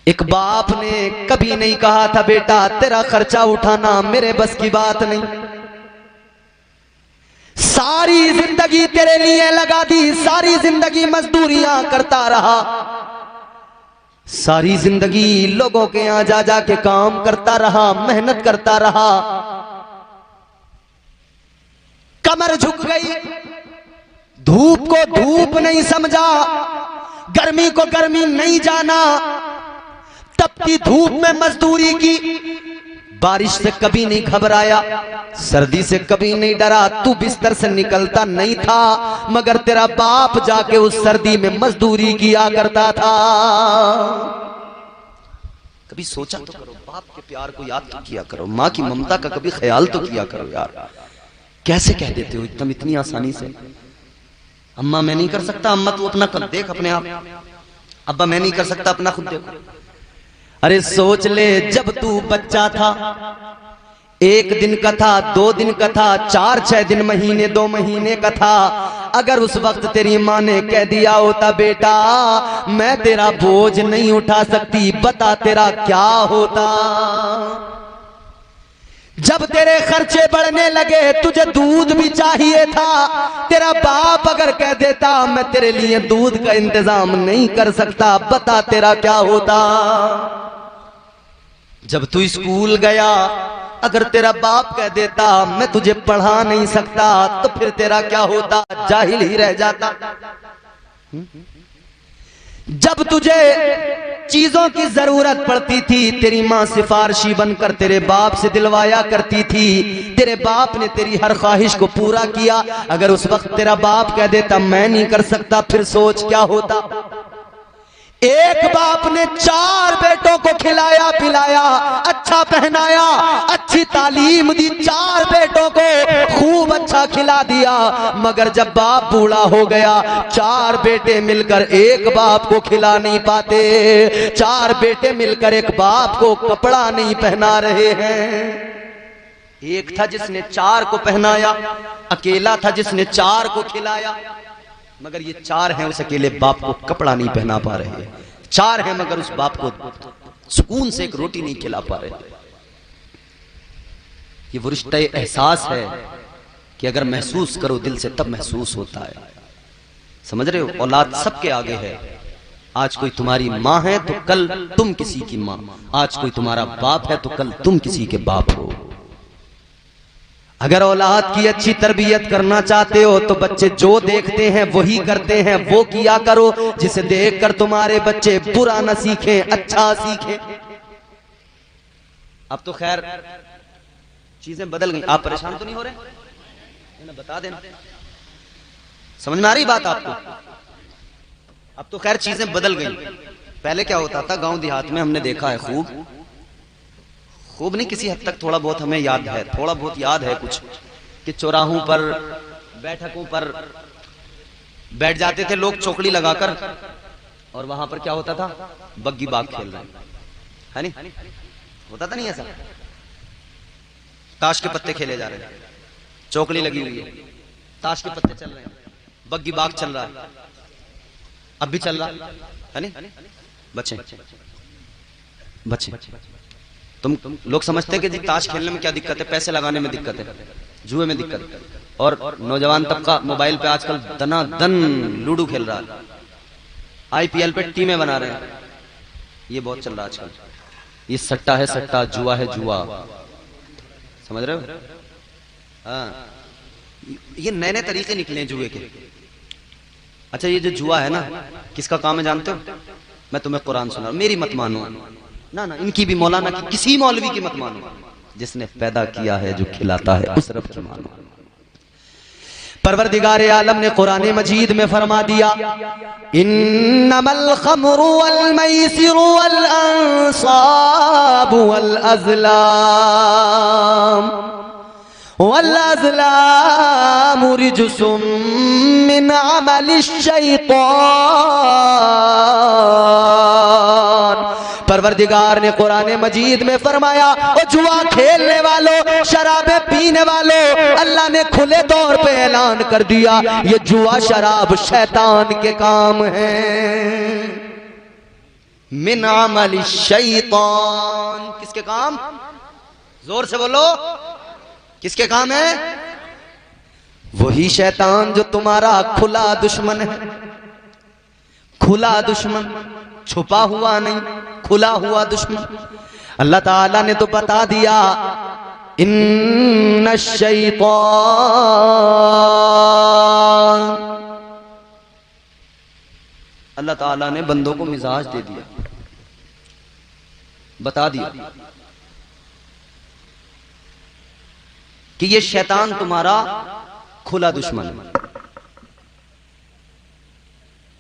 एक बाप ने कभी नहीं कहा था बेटा तेरा खर्चा उठाना मेरे बस की बात नहीं। सारी जिंदगी तेरे लिए लगा दी, सारी जिंदगी मजदूरियां करता रहा, सारी जिंदगी लोगों के यहां जा जा के काम करता रहा, मेहनत करता रहा। कमर झुक गई, धूप को धूप नहीं समझा, गर्मी को गर्मी नहीं जाना, तपती धूप में मजदूरी की, बारिश से कभी नहीं घबराया, सर्दी से कभी नहीं डरा। तू बिस्तर से निकलता नहीं था, मगर तेरा बाप जाके उस सर्दी में मजदूरी किया करता था। कभी सोचा तो करो, बाप के प्यार को याद तो किया करो, माँ की ममता का कभी ख्याल तो किया करो यार। कैसे कह देते हो एकदम इतनी आसानी से, अम्मा मैं नहीं कर सकता, अम्मा तू अपना कर देख अपने आप, अब्बा मैं नहीं कर सकता, अपना खुद देखो। अरे सोच ले, जब तू बच्चा था, 1 दिन का था, 2 दिन का था, 4-6 दिन, महीने 2 महीने का था, अगर उस वक्त तेरी माँ ने कह दिया होता बेटा मैं तेरा बोझ नहीं उठा सकती, बता तेरा क्या होता। जब तेरे खर्चे बढ़ने लगे, तुझे दूध भी चाहिए था, तेरा बाप अगर कह देता मैं तेरे लिए दूध का इंतजाम नहीं कर सकता, बता तेरा क्या होता। जब तू स्कूल गया, अगर तेरा बाप कह देता मैं तुझे पढ़ा नहीं सकता, तो फिर तेरा क्या होता, जाहिल ही रह जाता। जब तुझे चीजों की जरूरत पड़ती थी, तेरी माँ सिफारशी बनकर तेरे बाप से दिलवाया करती थी, तेरे बाप ने तेरी हर ख्वाहिश को पूरा किया, अगर उस वक्त तेरा बाप कह देता मैं नहीं कर सकता, फिर सोच क्या होता। एक बाप ने 4 बेटों को खिलाया पिलाया, अच्छा पहनाया, अच्छी तालीम दी, 4 बेटों को खूब अच्छा खिला दिया, मगर जब बाप बूढ़ा हो गया, 4 बेटे मिलकर एक बाप को खिला नहीं पाते, 4 बेटे मिलकर एक बाप को कपड़ा नहीं पहना रहे हैं। एक था जिसने 4 को पहनाया, अकेला था जिसने 4 को खिलाया, मगर ये 4 हैं उस अकेले बाप को कपड़ा नहीं पहना पा रहे, 4 हैं मगर उस बाप को सुकून से एक रोटी नहीं खिला पा रहे। ये वो रिश्ता एहसास है कि अगर महसूस करो दिल से तब महसूस होता है। समझ रहे हो, औलाद सबके आगे है। आज कोई तुम्हारी माँ है तो कल तुम किसी की माँ, आज कोई तुम्हारा बाप है तो कल तुम किसी के बाप हो। अगर औलाद की अच्छी तरबियत करना चाहते हो तो बच्चे जो देखते हैं वही करते हैं, वो किया करो जिसे देखकर तुम्हारे बच्चे बुरा न सीखें, अच्छा सीखें। अब तो खैर चीजें बदल गई, आप परेशान तो नहीं हो रहे, बता देना, समझ में आ रही बात आपको। अब तो खैर चीजें बदल गई। पहले क्या होता था, गांव देहात में हमने देखा है, खूब नहीं, किसी हद तक थोड़ा बहुत हमें याद है, थोड़ा बहुत याद है कुछ, कि चौराहों पर बैठकों पर बैठ जाते थे लोग चौकड़ी लगाकर, और वहां पर क्या होता था, बग्गी बाग खेल रहे है नहीं, होता था नहीं ऐसा, ताश के पत्ते खेले जा रहे हैं, चौकड़ी लगी हुई है, ताश के पत्ते चल रहे हैं, बग्गी बाग चल रहा है, अब भी चल रहा है नहीं। बच्चे तुम लोग समझते हैं कि जी ताश खेलने में क्या दिक्कत है, पैसे लगाने में दिक्कत है, जुए में दिक्कत है, और नौजवान तबका मोबाइल पे आजकल दनादन लूडो खेल रहा है, IPL पे टीमें बना रहे हैं, ये बहुत चल रहा है आजकल। ये सट्टा है सट्टा, जुआ है जुआ, समझ रहे हो। हाँ, ये नए नए तरीके निकले जुए के। अच्छा, ये जो जुआ है ना, किसका काम है जानते हो? मैं तुम्हें कुरान सुना, मेरी मत मानो ना, इनकी भी मौलाना की, किसी मौलवी की मत मानो, जिसने पैदा किया है, जो खिलाता है, उस रब की मानो। परवरदिगार आलम ने कुरान मजीद में फरमा दिया, इन्नमल खमरु वल मैसिरु वल अंसाबु वल अज़लाम रिजसुम मिन अमलिश शैतान। परवरदिगार ने कुरान मजीद में फरमाया, ओ जुआ खेलने वालों, शराबे पीने वालों, अल्लाह ने खुले तौर पे ऐलान कर दिया ये जुआ शराब शैतान के काम है। मिन अमल शैतान, किसके काम? जोर से बोलो, किसके काम है? वही शैतान जो तुम्हारा खुला दुश्मन है, खुला दुश्मन, छुपा हुआ नहीं, खुला हुआ दुश्मन। अल्लाह ताला ने तो बता दिया, इन्ना शैतान, अल्लाह ताला ने बंदों को मिजाज दे दिया, बता दिया कि ये शैतान तुम्हारा खुला दुश्मन है।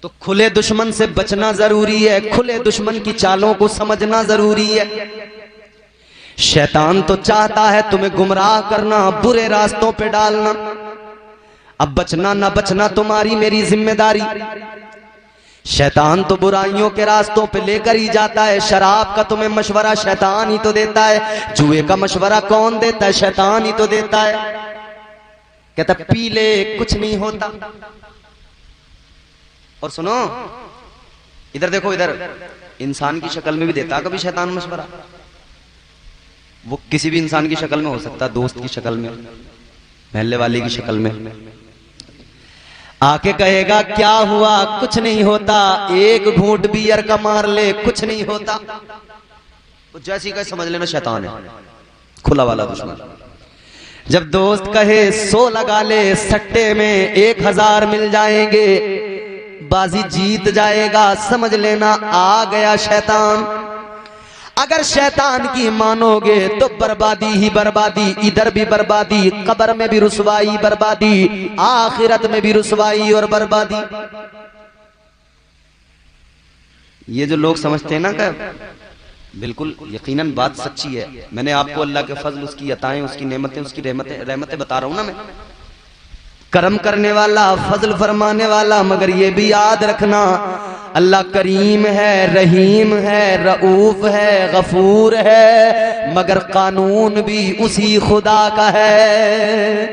तो खुले दुश्मन से बचना जरूरी है, खुले दुश्मन की चालों को समझना जरूरी है। शैतान तो चाहता है तुम्हें गुमराह करना, बुरे रास्तों पे डालना। अब बचना ना बचना तुम्हारी मेरी जिम्मेदारी। शैतान तो बुराइयों के रास्तों पे लेकर ही जाता है। शराब का तुम्हें मशवरा शैतान ही तो देता है, जुए का मशवरा कौन देता है? शैतान ही तो देता है। कहता पी ले कुछ नहीं होता। और सुनो इधर देखो, इधर इंसान की शक्ल में भी देता कभी शैतान मशवरा। वो किसी भी इंसान की शक्ल में हो सकता, दोस्त की शक्ल में, महल्ले वाले की शक्ल में। आके कहेगा क्या हुआ? कुछ नहीं होता, एक घूंट बियर का मार ले, कुछ नहीं होता। तो जैसी कहे समझ लेना शैतान है, खुला वाला दुश्मन। जब दोस्त कहे 100 लगा ले, सट्टे में 1000 मिल जाएंगे, बाजी जीत जाएगा, समझ लेना आ गया शैतान। अगर शैतान की मानोगे तो बर्बादी ही बर्बादी, इधर भी बर्बादी, कब्र में भी रुसवाई बर्बादी, आखिरत में भी रुसवाई और बर्बादी। ये जो लोग समझते हैं ना कि बिल्कुल यकीनन बात सच्ची है। मैंने आपको अल्लाह के फजल, उसकी अताएं, उसकी नेमतें, उसकी रहमतें बता रहा हूं ना मैं। करम करने वाला, फजल फरमाने वाला, मगर ये भी याद रखना अल्लाह करीम है, रहीम है, रऊफ है, गफूर है, मगर कानून भी उसी खुदा का है।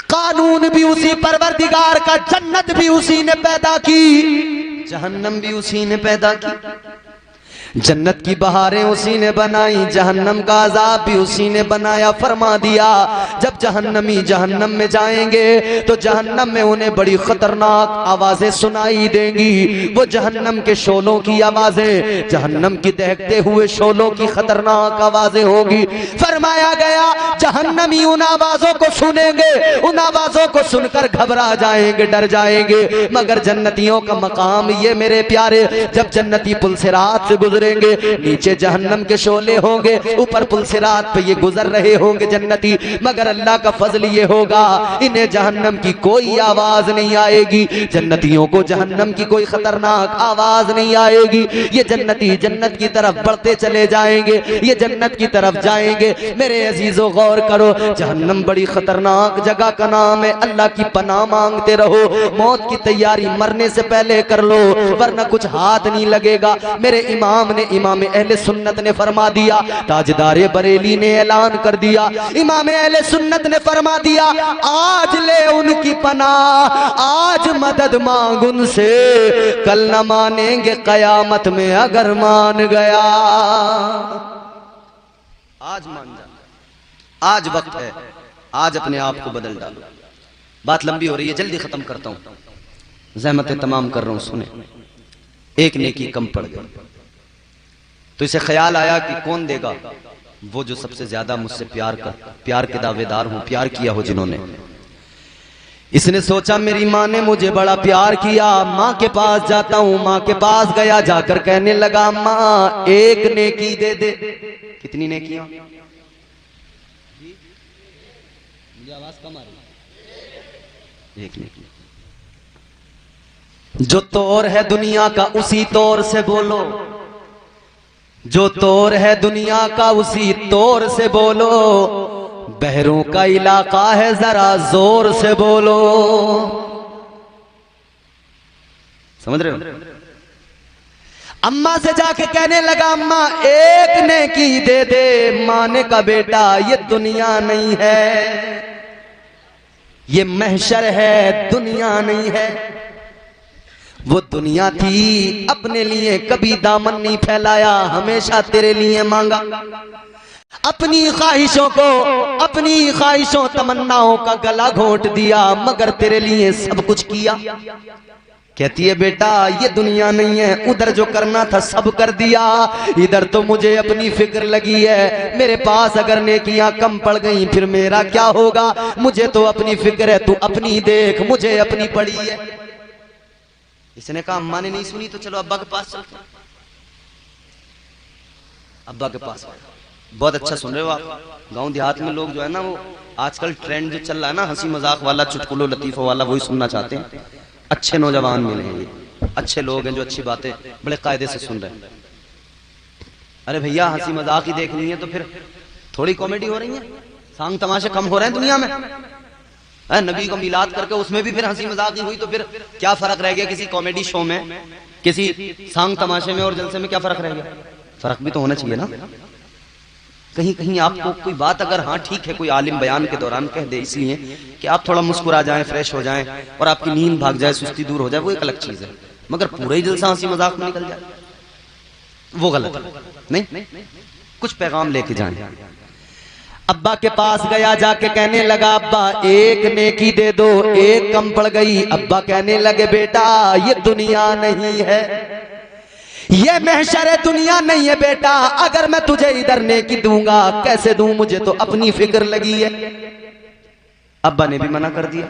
कानून भी उसी परवरदिगार का, जन्नत भी उसी ने पैदा की, जहन्नम भी उसी ने पैदा की। जन्नत की बहारें उसी ने बनाई, जहन्नम का अजाब भी उसी ने बनाया। फरमा दिया जब जहन्नमी जहन्नम में जाएंगे तो जहन्नम में उन्हें बड़ी खतरनाक आवाजें सुनाई देंगी। वो जहन्नम के शोलों की आवाजें, जहन्नम की दहकते हुए शोलों की खतरनाक आवाजें होगी। फरमाया गया जहन्नमी उन आवाजों को सुनेंगे, उन आवाजों को सुनकर घबरा जाएंगे, डर जाएंगे। मगर जन्नतियों का मकाम ये मेरे प्यारे, जब जन्नती पुलसिरात से गुजरेंगे, नीचे जहन्नम के शोले होंगे, ऊपर पुलसिरात पे ये गुजर रहे होंगे जन्नती। मगर अल्लाह का फजल ये होगा इन्हें जहन्नम की कोई आवाज नहीं आएगी, जन्नतियों को जहन्नम की कोई खतरनाक आवाज नहीं आएगी। ये जन्नती जन्नत की तरफ बढ़ते चले जाएंगे, ये जन्नत की तरफ जाएंगे। मेरे अजीजों गौर करो, जहन्नम बड़ी खतरनाक जगह का नाम है। अल्लाह की पनाह मांगते रहो, मौत की तैयारी मरने से पहले कर लो, वरना कुछ हाथ नहीं लगेगा। मेरे इमाम इमाम अहले सुन्नत ने फरमा दिया, ताजदारे बरेली ने ऐलान कर दिया, इमाम अहले सुन्नत ने फरमा दिया, आज ले उनकी पनाह, आज मदद मांग उनसे, कल न मानेंगे कयामत में अगर मान गया। आज मान जा, आज वक्त है, आज अपने आप को बदल डालो। बात लंबी हो रही है, जल्दी खत्म करता हूं, ज़हमतें तमाम कर रहा हूं। सुने, एक नेकी कम पड़ गई तो इसे ख्याल आया कि कौन देगा, वो जो सबसे ज्यादा मुझसे प्यार के दावेदार हूं, प्यार किया हो जिन्होंने। इसने सोचा मेरी माँ ने मुझे बड़ा प्यार किया, माँ के पास जाता हूं। माँ के पास गया, जाकर कहने लगा माँ एक नेकी दे दे। कितनी नेकियां? मुझे आवाज कम आ रही। एक नेकी। जो तौर है दुनिया का उसी तौर से बोलो, जो तौर है दुनिया का उसी तौर से बोलो, बहरों का इलाका है जरा जोर से बोलो। समझ रहे हो? अम्मा से जाके कहने लगा अम्मा एक नेकी दे दे। माँ ने कहा बेटा ये दुनिया नहीं है, ये महशर है, दुनिया नहीं है। वो दुनिया थी, अपने लिए कभी दामन नहीं फैलाया, हमेशा तेरे लिए मांगा। अपनी ख्वाहिशों को, अपनी ख्वाहिशों तमन्नाओं का गला घोंट दिया, मगर तेरे लिए सब कुछ किया। कहती है बेटा ये दुनिया नहीं है, उधर जो करना था सब कर दिया, इधर तो मुझे अपनी फिक्र लगी है। मेरे पास अगर नेकियां कम पड़ गई फिर मेरा क्या होगा? मुझे तो अपनी फिक्र है, तू अपनी देख, मुझे अपनी पड़ी है। इसने कहा अम्मा ने नहीं सुनी तो चलो अब्बा के पास चलते। अब्बा के पास बहुत अच्छा सुन रहे हो आप। गांव देहात में लोग जो है ना, वो आजकल ट्रेंड जो चल रहा है ना, हंसी मजाक वाला, चुटकुलों लतीफों वाला, वही सुनना चाहते हैं। अच्छे नौजवान मिले हैं, ये अच्छे लोग हैं जो अच्छी बातें बड़े कायदे से सुन रहे हैं। अरे भैया हंसी मजाक ही देखनी है तो फिर थोड़ी कॉमेडी हो रही है, सांग तमाशे कम हो रहे हैं दुनिया में। नबी को मिलाद करके उसमें भी फिर हंसी मजाक ही हुई तो फिर क्या फर्क रह गया किसी कॉमेडी शो में, किसी सांग तमाशे में और जलसे में क्या फर्क रह गया? फर्क भी तो होना चाहिए ना। कहीं कहीं आपको कोई बात अगर हाँ ठीक है कोई आलिम बयान के दौरान कह दे इसलिए कि आप थोड़ा मुस्कुरा जाएं, फ्रेश हो जाएं और आपकी नींद भाग जाए, सुस्ती दूर हो जाए, वो एक अलग चीज है। मगर पूरा ही जलसा हंसी मजाक में निकल जाए वो गलत है। नहीं, कुछ पैगाम लेके जाएं। अब्बा के पास गया, जाके कहने लगा अब्बा एक नेकी दे दो, एक कम पड़ गई। अब्बा कहने लगे बेटा ये दुनिया नहीं है, ये महशर है, दुनिया नहीं है बेटा। अगर मैं तुझे इधर नेकी दूंगा कैसे दूं, मुझे तो अपनी फिक्र लगी है। अब्बा ने भी मना कर दिया।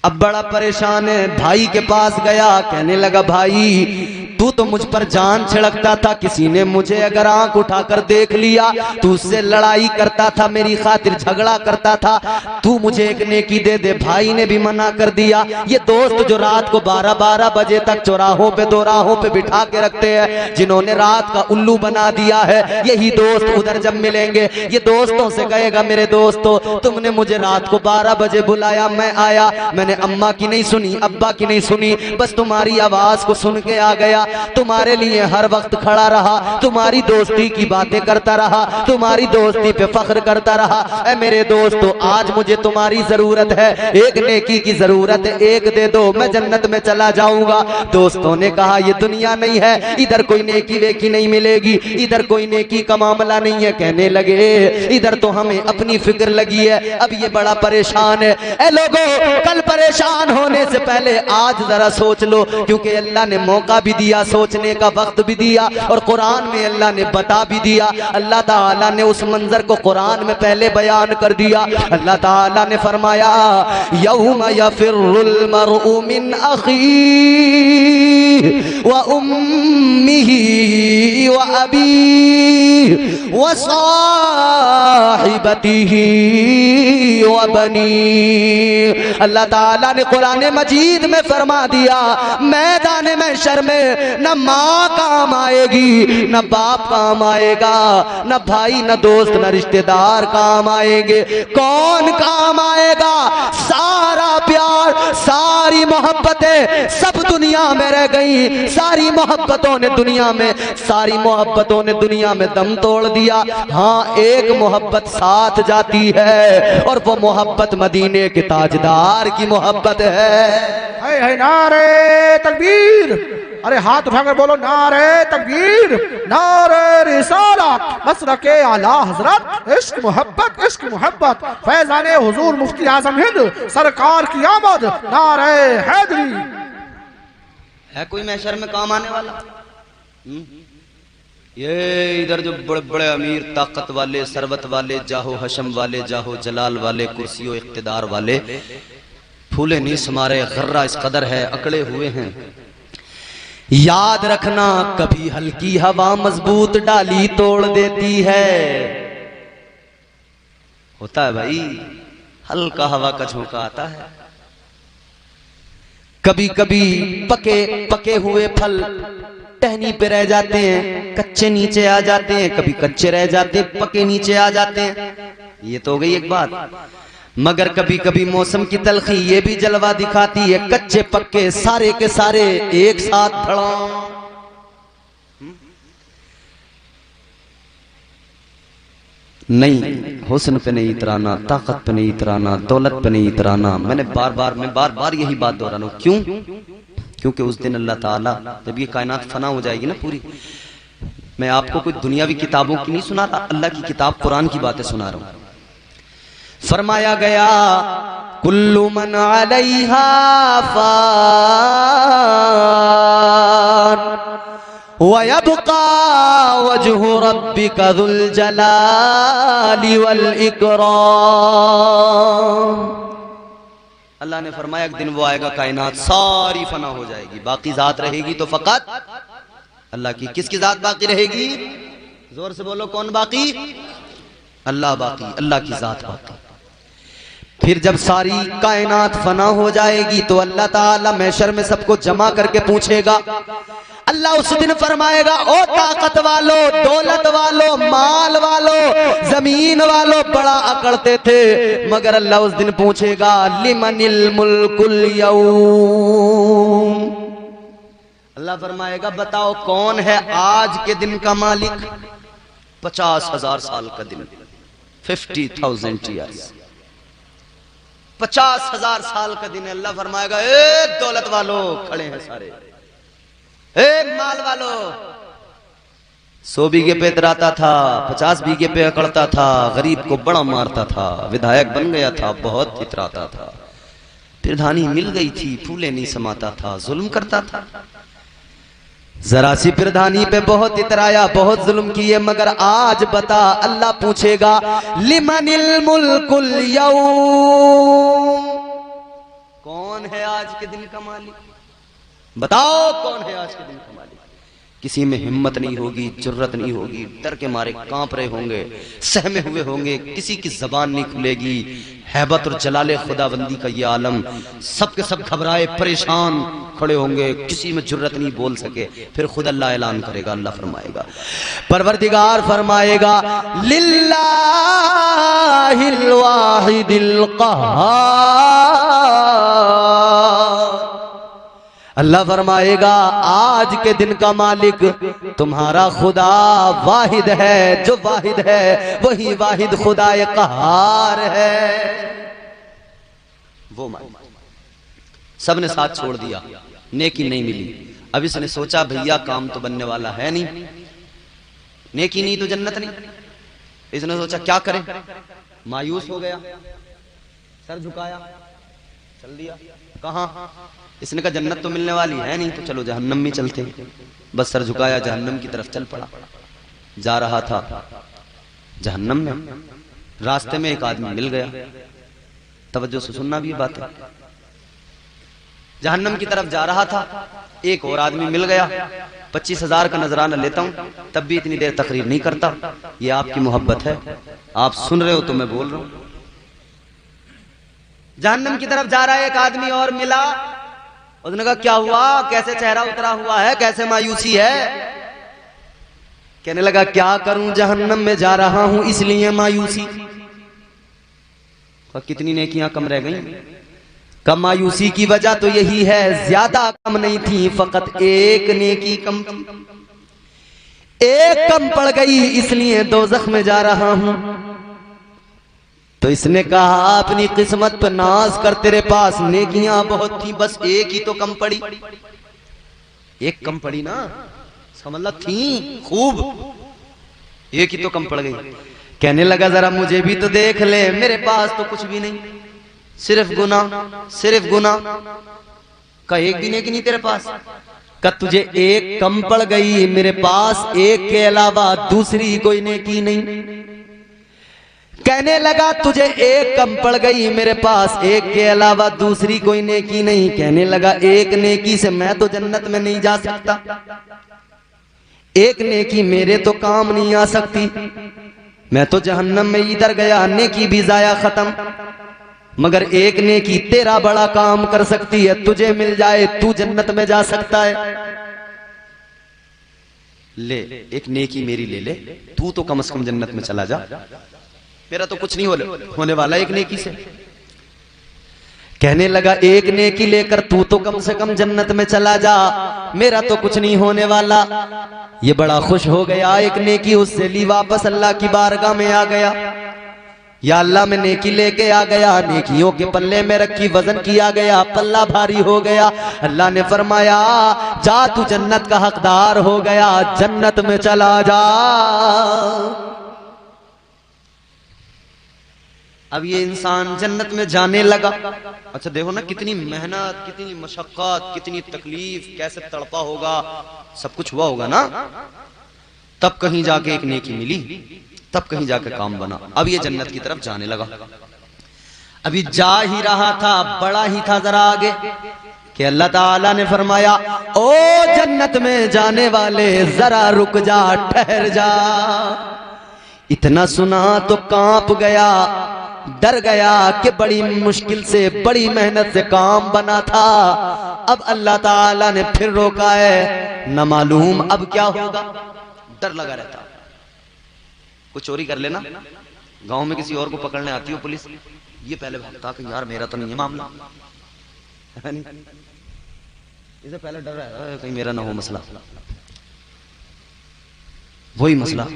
अब बड़ा परेशान है, भाई के पास गया, कहने लगा भाई तू तो मुझ पर जान छिड़कता था, किसी ने मुझे अगर आंख उठाकर देख लिया तू उससे लड़ाई करता था, मेरी खातिर झगड़ा करता था, तू मुझे एक नेकी दे दे। भाई ने भी मना कर दिया। ये दोस्त जो रात को 12-12 बजे तक चौराहों पे दोराहों पे बिठा के रखते हैं, जिन्होंने रात का उल्लू बना दिया है, यही दोस्त उधर जब मिलेंगे ये दोस्तों से कहेगा मेरे दोस्तों तुमने मुझे रात को 12 बजे बुलाया, मैं आया, मैंने अम्मा की नहीं सुनी, अब्बा की नहीं सुनी, बस तुम्हारी आवाज को सुन के आ गया, तुम्हारे लिए हर वक्त खड़ा रहा, तुम्हारी दोस्ती की बातें करता रहा, तुम्हारी दोस्ती पे फख्र करता रहा। ऐ मेरे दोस्तों आज मुझे तुम्हारी जरूरत है, एक नेकी की जरूरत है, एक दे दो मैं जन्नत में चला जाऊंगा। दोस्तों ने कहा ये दुनिया नहीं है, इधर कोई नेकी वेकी नहीं मिलेगी, इधर कोई नेकी का मामला नहीं है। कहने लगे इधर तो हमें अपनी फिक्र लगी है, अब ये बड़ा परेशान है। ऐ लोगों कल परेशान होने से पहले आज जरा सोच लो, क्योंकि अल्लाह ने मौका भी दिया, सोचने का वक्त भी दिया और कुरान में अल्लाह ने बता भी दिया। अल्लाह ताला ने उस मंजर को कुरान में पहले बयान कर दिया। अल्लाह ताला ने फरमाया यौम यफिरुल मरउ मिन अखीही व उम्मिही व अबीही व साहिबतिही व बनीही। अल्लाह ताला ने कुरान मजीद में फरमा दिया मैदान महशर में न माँ काम आएगी, न बाप काम आएगा, न भाई, न दोस्त, न रिश्तेदार काम आएंगे। कौन काम आएगा? सारा प्यार, सारी मोहब्बतें सब दुनिया में रह गई, सारी मोहब्बतों ने दुनिया में दम तोड़ दिया। हाँ एक मोहब्बत साथ जाती है और वो मोहब्बत मदीने के ताजदार की मोहब्बत है। नारे तकबीर, अरे हाथ उठाकर बोलो नारे तकबीर, नारे रिसालत, मसरके आला हजरत, इश्क मोहब्बत, फैजाने हुजूर मुफ्ती आजम हिंद सरकार की आमद, नारे हैदरी। है कोई महशर में काम आने वाला? ये इधर जो बड़े बड़े अमीर, ताकत वाले, सरवत वाले, जाहो हशम वाले, जाहो जलाल वाले, कुर्सियों इख्तिदार वाले, फूले नहीं समारे, गर्रा इस कदर है, अकड़े हुए हैं। याद रखना कभी हल्की हवा मजबूत डाली तोड़ देती है। होता है भाई, हल्का हवा का झोंका आता है। कभी कभी पके हुए फल टहनी पे रह जाते हैं, कच्चे नीचे आ जाते हैं, कभी कच्चे रह जाते हैं, पके नीचे आ जाते हैं। ये तो हो गई एक बात। मगर कभी कभी मौसम की तलखी ये भी जलवा दिखाती है, कच्चे पक्के सारे के सारे एक साथ धड़ाम। नहीं, हुस्न पे नहीं इतराना, ताकत पे नहीं इतराना, दौलत पे नहीं इतराना। मैं बार बार यही बात दोहराना हूं। क्यों? क्योंकि उस दिन अल्लाह ताला जब ये कायनात फना हो जाएगी ना पूरी, मैं आपको कोई दुनियावी किताबों की नहीं सुना रहा, अल्लाह की किताब कुरान की बातें सुना रहा हूं। फरमाया गया कुल्लु मन अलैहा फान व यबका वजहु रब्बिका जुल जलाली वल इकराम। अल्लाह ने फरमाया एक दिन वो आएगा, कायनात सारी फना हो जाएगी, बाकी जात रहेगी तो फकत अल्लाह की। किसकी जात बाकी रहेगी? जोर से बोलो, कौन बाकी? अल्लाह बाकी, अल्लाह की जात बाकी। फिर जब सारी कायनात फना हो जाएगी तो अल्लाह ताला महशर में सबको जमा करके पूछेगा। अल्लाह उस दिन फरमाएगा, ओ ताकत वालो, दौलत वालो, माल वालो, जमीन वालो, बड़ा अकड़ते थे, मगर अल्लाह उस दिन पूछेगा, लिमनिल मुल्कुल यौम। अल्लाह फरमाएगा, बताओ कौन है आज के दिन का मालिक? 50,000 साल का दिन, 50,000 ईयर्स, 50,000 साल का दिन है। अल्लाह फरमाएगा, ए दौलत वालों खड़े हैं सारे, ए माल वालों, 100 बीघे पे इतराता था, 50 बीघे पे अकड़ता था, गरीब को बड़ा मारता था, विधायक बन गया था, बहुत इतराता था, प्रधानी मिल गई थी, फूले नहीं समाता था, जुल्म करता था। जरा सी प्रधानी पे बहुत इतराया, बहुत जुल्म किए, मगर आज बता, अल्लाह पूछेगा, लिमनिल मुल्कुल यौम, कौन है आज के दिन का मालिक? बताओ कौन है आज के दिन का मालिक? किसी में हिम्मत नहीं होगी, जुर्रत नहीं होगी, डर के मारे कांप रहे होंगे, सहमे हुए होंगे, किसी की जबान नहीं खुलेगी। हैबत और जलाले खुदाबंदी का ये आलम, सब के सब घबराए परेशान खड़े होंगे, किसी में जुर्रत नहीं बोल सके। फिर खुद अल्लाह ऐलान करेगा, अल्लाह फरमाएगा, परवरदिगार फरमाएगा, लिल्लाहिल वाहिदिल क़हार। अल्लाह फरमाएगा, आज के दिन का मालिक तुम्हारा खुदा वाहिद है, जो वाहिद है वही वाहिद खुदाए क़हार है। वो मालिक सबने साथ छोड़ दिया, नेकी नहीं मिली। अब इसने सोचा, भैया काम तो बनने वाला है नहीं, नेकी नहीं तो जन्नत नहीं। इसने सोचा क्या करें, मायूस हो गया, सर झुकाया, चल दिया। कहां? इसने कहा जन्नत तो मिलने वाली है नहीं, तो चलो जहन्नम में चलते हैं। बस सर झुकाया, जहन्नम की तरफ चल पड़ा। जा रहा था जहन्नम में, रास्ते में एक आदमी मिल गया। तवज्जो से सुनना भी ये बात है। जहन्नम की तरफ जा रहा था, एक और आदमी मिल गया। 25,000 का नजराना लेता हूं, तब भी इतनी देर तकरीर नहीं करता। ये आपकी मोहब्बत है, आप सुन रहे हो तो मैं बोल रहा हूं। जहन्नम की तरफ जा रहा है, एक आदमी और मिला। उसने कहा क्या हुआ, कैसे चेहरा उतरा हुआ है, कैसे मायूसी है? कहने लगा, क्या करूं, जहन्नम में जा रहा हूं इसलिए मायूसी। कितनी नेकियां कम रह गई? कम मायूसी की वजह तो यही है, ज्यादा कम नहीं थी, फकत एक नेकी कम थी। एक कम पड़ गई इसलिए दोज़ख में जा रहा हूं। तो इसने कहा, अपनी किस्मत पर नाज कर, तेरे पास नेकियां बहुत थी, बस एक ही तो कम पड़ी। एक कम पड़ी ना, समझ ला, थी खूब, एक ही तो कम पड़ गई। कहने लगा, जरा मुझे भी तो देख ले, मेरे पास तो कुछ भी नहीं, सिर्फ गुनाह, सिर्फ गुनाह का, एक भी नेकी नहीं तेरे पास। का तुझे एक कम पड़ गई, मेरे पास एक के अलावा दूसरी कोई नेकी नहीं। कहने लगा, तुझे एक कम पड़ गई, मेरे पास एक के अलावा दूसरी कोई नेकी नहीं। कहने लगा, एक नेकी से मैं तो जन्नत में नहीं जा सकता, एक नेकी मेरे तो काम नहीं आ सकती, मैं तो जहन्नम में इधर गया, नेकी भी जाया खत्म। मगर एक नेकी तेरा बड़ा काम कर सकती है, तुझे मिल जाए, तू जन्नत में जा सकता है। ले, एक नेकी मेरी ले ले, तू तो कम से कम जन्नत में चला जा, मेरा तो कुछ नहीं होने वाला एक नेकी से। कहने लगा, एक नेकी लेकर तू तो कम से कम जन्नत में चला जा, मेरा तो कुछ नहीं होने वाला। ये बड़ा खुश हो गया, एक नेकी उससे ली, वापस अल्लाह की बारगाह में आ गया। या अल्लाह, मैं नेकी लेके आ गया, नेकियों के पल्ले में रखी, वजन किया गया, पल्ला भारी हो गया। अल्लाह ने फरमाया, जा तू जन्नत का हकदार हो गया, जन्नत में चला जा। अब ये इंसान जन्नत में जाने लगा। अच्छा देखो ना, कितनी मेहनत, कितनी मशक्कत, कितनी तकलीफ, कैसे तड़पा होगा, सब कुछ हुआ होगा ना, तब कहीं जाके एक नेकी मिली, तब कहीं जाके काम बना। अब ये जन्नत की तरफ जाने लगा। अभी जा ही रहा था, बड़ा ही था जरा आगे कि अल्लाह ताला ने फरमाया, ओ जन्नत में जाने वाले, जरा रुक जा, ठहर जा। इतना सुना तो कांप गया, डर गया कि बड़ी मुश्किल से बड़ी मेहनत से काम बना था, अब अल्लाह ताला ने फिर रोका है, न मालूम अब क्या होगा। डर लगा रहता, कुछ चोरी कर लेना, गांव में किसी और को पकड़ने आती हो पुलिस, ये पहले भागता कि यार मेरा तो नहीं है मामला, है नहीं, इसे पहले डर रहा है कहीं मेरा ना हो मसला। वही मसला,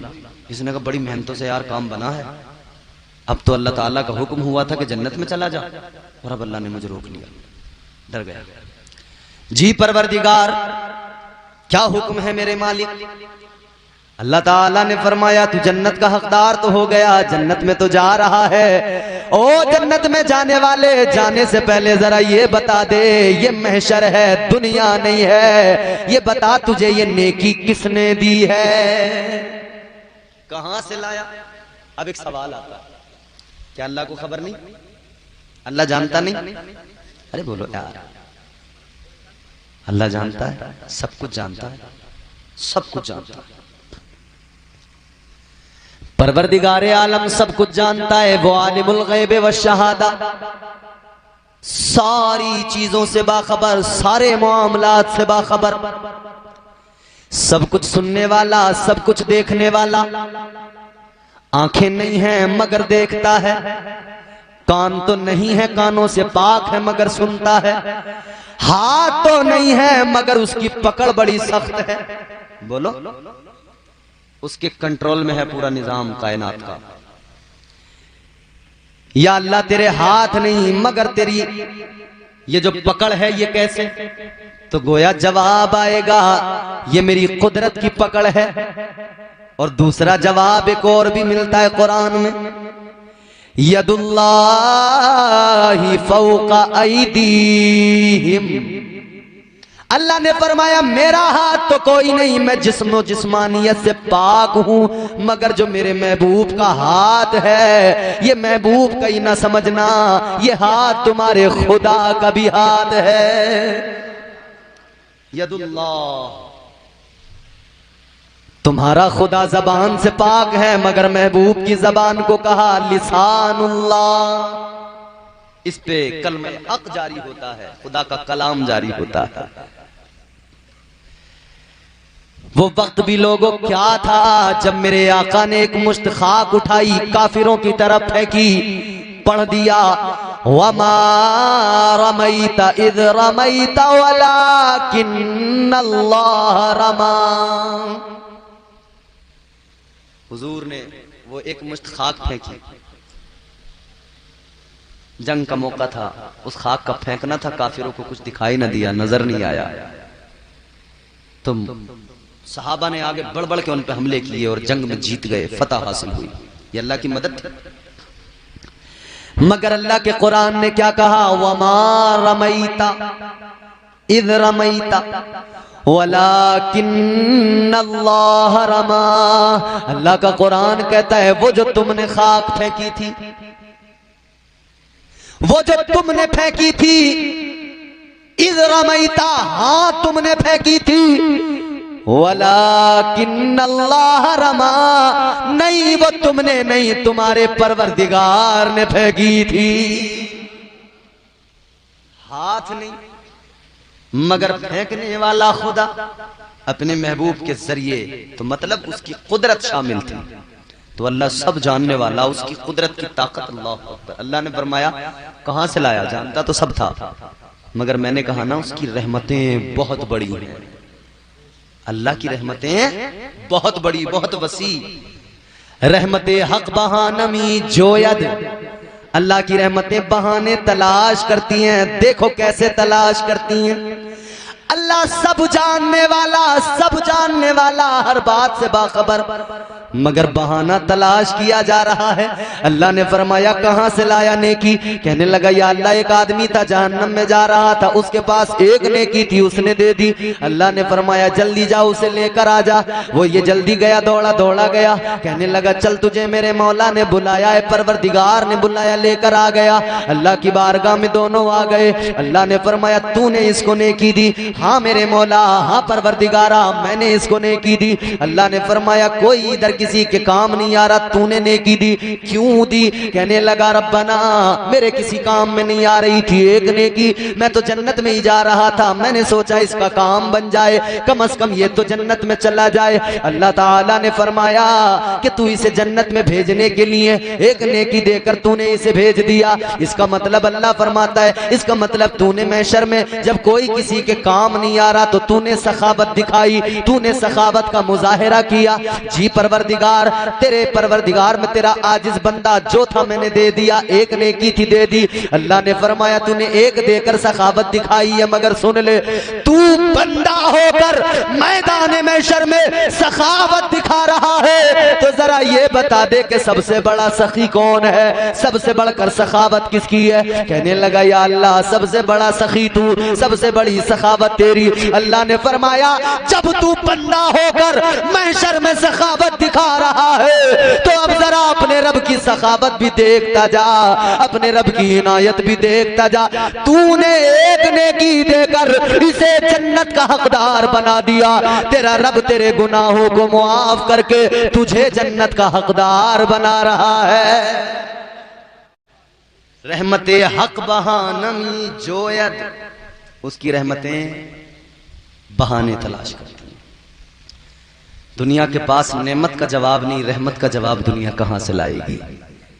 इसने कहा बड़ी मेहनतों से यार काम बना है, अब तो अल्लाह ताला का हुक्म हुआ था कि जन्नत में चला जा, और अब अल्लाह ने मुझे रोक लिया, डर गया। जी परवरदिगार क्या हुक्म है मेरे मालिक? अल्लाह ताला ने फरमाया तू जन्नत का हकदार तो हो गया, जन्नत में तो जा रहा है। ओ जन्नत में जाने वाले, जाने से पहले जरा ये बता दे, ये महशर है दुनिया नहीं है, ये बता तुझे ये नेकी किसने दी है, कहां से लाया? अब एक सवाल आता है, क्या अल्लाह को खबर नहीं? अल्लाह जानता नहीं? अरे बोलो यार, अल्लाह जानता है, सब कुछ जानता है, सब कुछ जानता है। परवरदिगारे आलम सब कुछ जानता है, वो आलिमुल गैब व शहादा, सारी चीजों से बाखबर, सारे मामलात से बाखबर, सब कुछ सुनने वाला, सब कुछ देखने वाला। आंखें नहीं हैं मगर देखता है, कान तो नहीं है कानों से पाक है मगर सुनता है, हाथ तो नहीं है मगर उसकी पकड़ बड़ी सख्त है। बोलो, उसके कंट्रोल में है पूरा निजाम कायनात का। या अल्लाह तेरे हाथ नहीं मगर तेरी ये जो पकड़ है ये कैसे? तो गोया जवाब आएगा ये मेरी कुदरत की पकड़ है। और दूसरा जवाब एक और भी मिलता है कुरान में, यदुल्लाहि फौका ऐदीहिम, अल्लाह ने फरमाया मेरा हाथ तो कोई नहीं, मैं जिस्मो जिस्मानियत से पाक हूं, मगर जो मेरे महबूब का हाथ है ये महबूब का ही ना समझना, ये हाथ तुम्हारे खुदा का भी हाथ है। यदुल्लाह, तुम्हारा खुदा जबान से पाक है मगर महबूब की जबान को कहा लिसानुल्लाह, इस पे कलमे हक जारी होता है, खुदा का कलाम जारी होता है। वो वक्त भी लोगों क्या था जब मेरे आका ने एक मुश्त खाक उठाई, काफिरों की तरफ फेंकी, पढ़ दिया वमा रमैता इज़ रमैता वलाकिन्नल्लाह रमा। हुजूर ने वो एक मुश्त खाक फेंकी, जंग का मौका था, उस खाक का फेंकना था, काफिरों को कुछ दिखाई न दिया, नजर नहीं आया, तो सहाबा ने आगे बढ़ बढ़ के उन पे हमले किए और जंग में जीत गए, फतह हासिल हुई। ये अल्लाह की मदद थी। मगर अल्लाह के कुरान ने क्या कहा, वमा रमैता इज़ रमैता वलाकिन्नल्लाह रमा। अल्लाह का कुरान कहता है वो जो तुमने खाक फेंकी थी, वो जो तुमने फेंकी थी, इज़ रमैता, हाँ तुमने फेंकी थी, वलाकिन्नल्लाह रमा, नहीं वो तुमने नहीं, तुम्हारे परवरदिगार ने फेंकी थी। हाथ नहीं मगर फेंकने वाला खुदा अपने महबूब के जरिए, तो मतलब उसकी कुदरत शामिल थी। तो अल्लाह सब जानने वाला, उसकी कुदरत की ताकत, अल्लाह अकबर। अल्लाह ने फरमाया कहां से लाया, जानता तो सब था, मगर मैंने कहा ना उसकी रहमतें बहुत बड़ी हैं। अल्लाह की रहमतें बहुत बड़ी, बहुत वसी। रहमतें हक बहानमी जोयद, अल्लाह की रहमतें बहाने तलाश करती हैं। देखो कैसे तलाश करती हैं। अल्लाह सब जानने वाला, सब जानने वाला, हर बात से बाखबर, मगर बहाना तलाश किया जा रहा है। अल्लाह ने फरमाया कहां से लाया नेकी? कहने लगा या अल्लाह एक आदमी था जहन्नम में जा रहा था, उसके पास एक नेकी थी, उसने दे दी। अल्लाह ने फरमाया जल्दी जाओ उसे लेकर आ जा। वो ये जल्दी गया, दौड़ा दौड़ा गया, कहने लगा चल तुझे मेरे मौला ने बुलाया है, परवरदिगार ने बुलाया, लेकर आ गया। अल्लाह की बारगाह में दोनों आ गए। अल्लाह ने फरमाया तूने इसको नेकी दी? हाँ मेरे मौला, हाँ परवरदिगारा, मैंने इसको किसको नेकी दी? अल्लाह ने फरमाया कोई इधर किसी के काम नहीं आ रहा, तूने नेकी दी। क्यों दी? कहने लगा रब्बना मेरे किसी काम में नहीं आ रही थी एक नेकी, मैं तो जन्नत में ही जा रहा था, मैंने सोचा इसका काम बन जाए, कम से कम ये तो जन्नत में चला जाए। अल्लाह ताला ने फरमाया कि तू इसे जन्नत में भेजने के लिए एक नेकी देकर तूने इसे भेज दिया। इसका मतलब अल्लाह फरमाता है, इसका मतलब तूने महशर में जब कोई किसी के काम नहीं आ रहा तो तूने सखावत दिखाई, तूने सखावत का मुजाहिरा किया। जी परवरदिगार, तेरे परवरदिगार में तेरा आजिज बंदा जो था मैंने दे दिया, एक नेकी थी दे दी। अल्लाह ने फरमाया तूने एक देकर सखावत दिखाई है, मगर सुन ले, तू बंदा होकर मैदान महशर में सखावत दिखा रहा है तो जरा ये बता दे कि सबसे बड़ा सखी कौन है, सबसे बढ़कर सखावत किसकी है? कहने लगा या अल्लाह सबसे बड़ा सखी तू, सबसे बड़ी सखावत तेरी। अल्लाह ने फरमाया जब तू बंदा होकर महशर में सखावत दिखा रहा है तो अब जरा अपने रब की सखावत भी देखता जा, अपने रब की इनायत भी देखता जा। तूने एक नेकी देकर इसे जन्नत का हकदार बना दिया, तेरा रब तेरे गुनाहों को मुआफ करके तुझे जन्नत का हकदार बना रहा है। रहमते हक बहानमी जोयद, उसकी रहमतें बहाने तलाश करती हैं। दुनिया के पास नेमत का जवाब नहीं, रहमत का जवाब दुनिया कहां से लाएगी?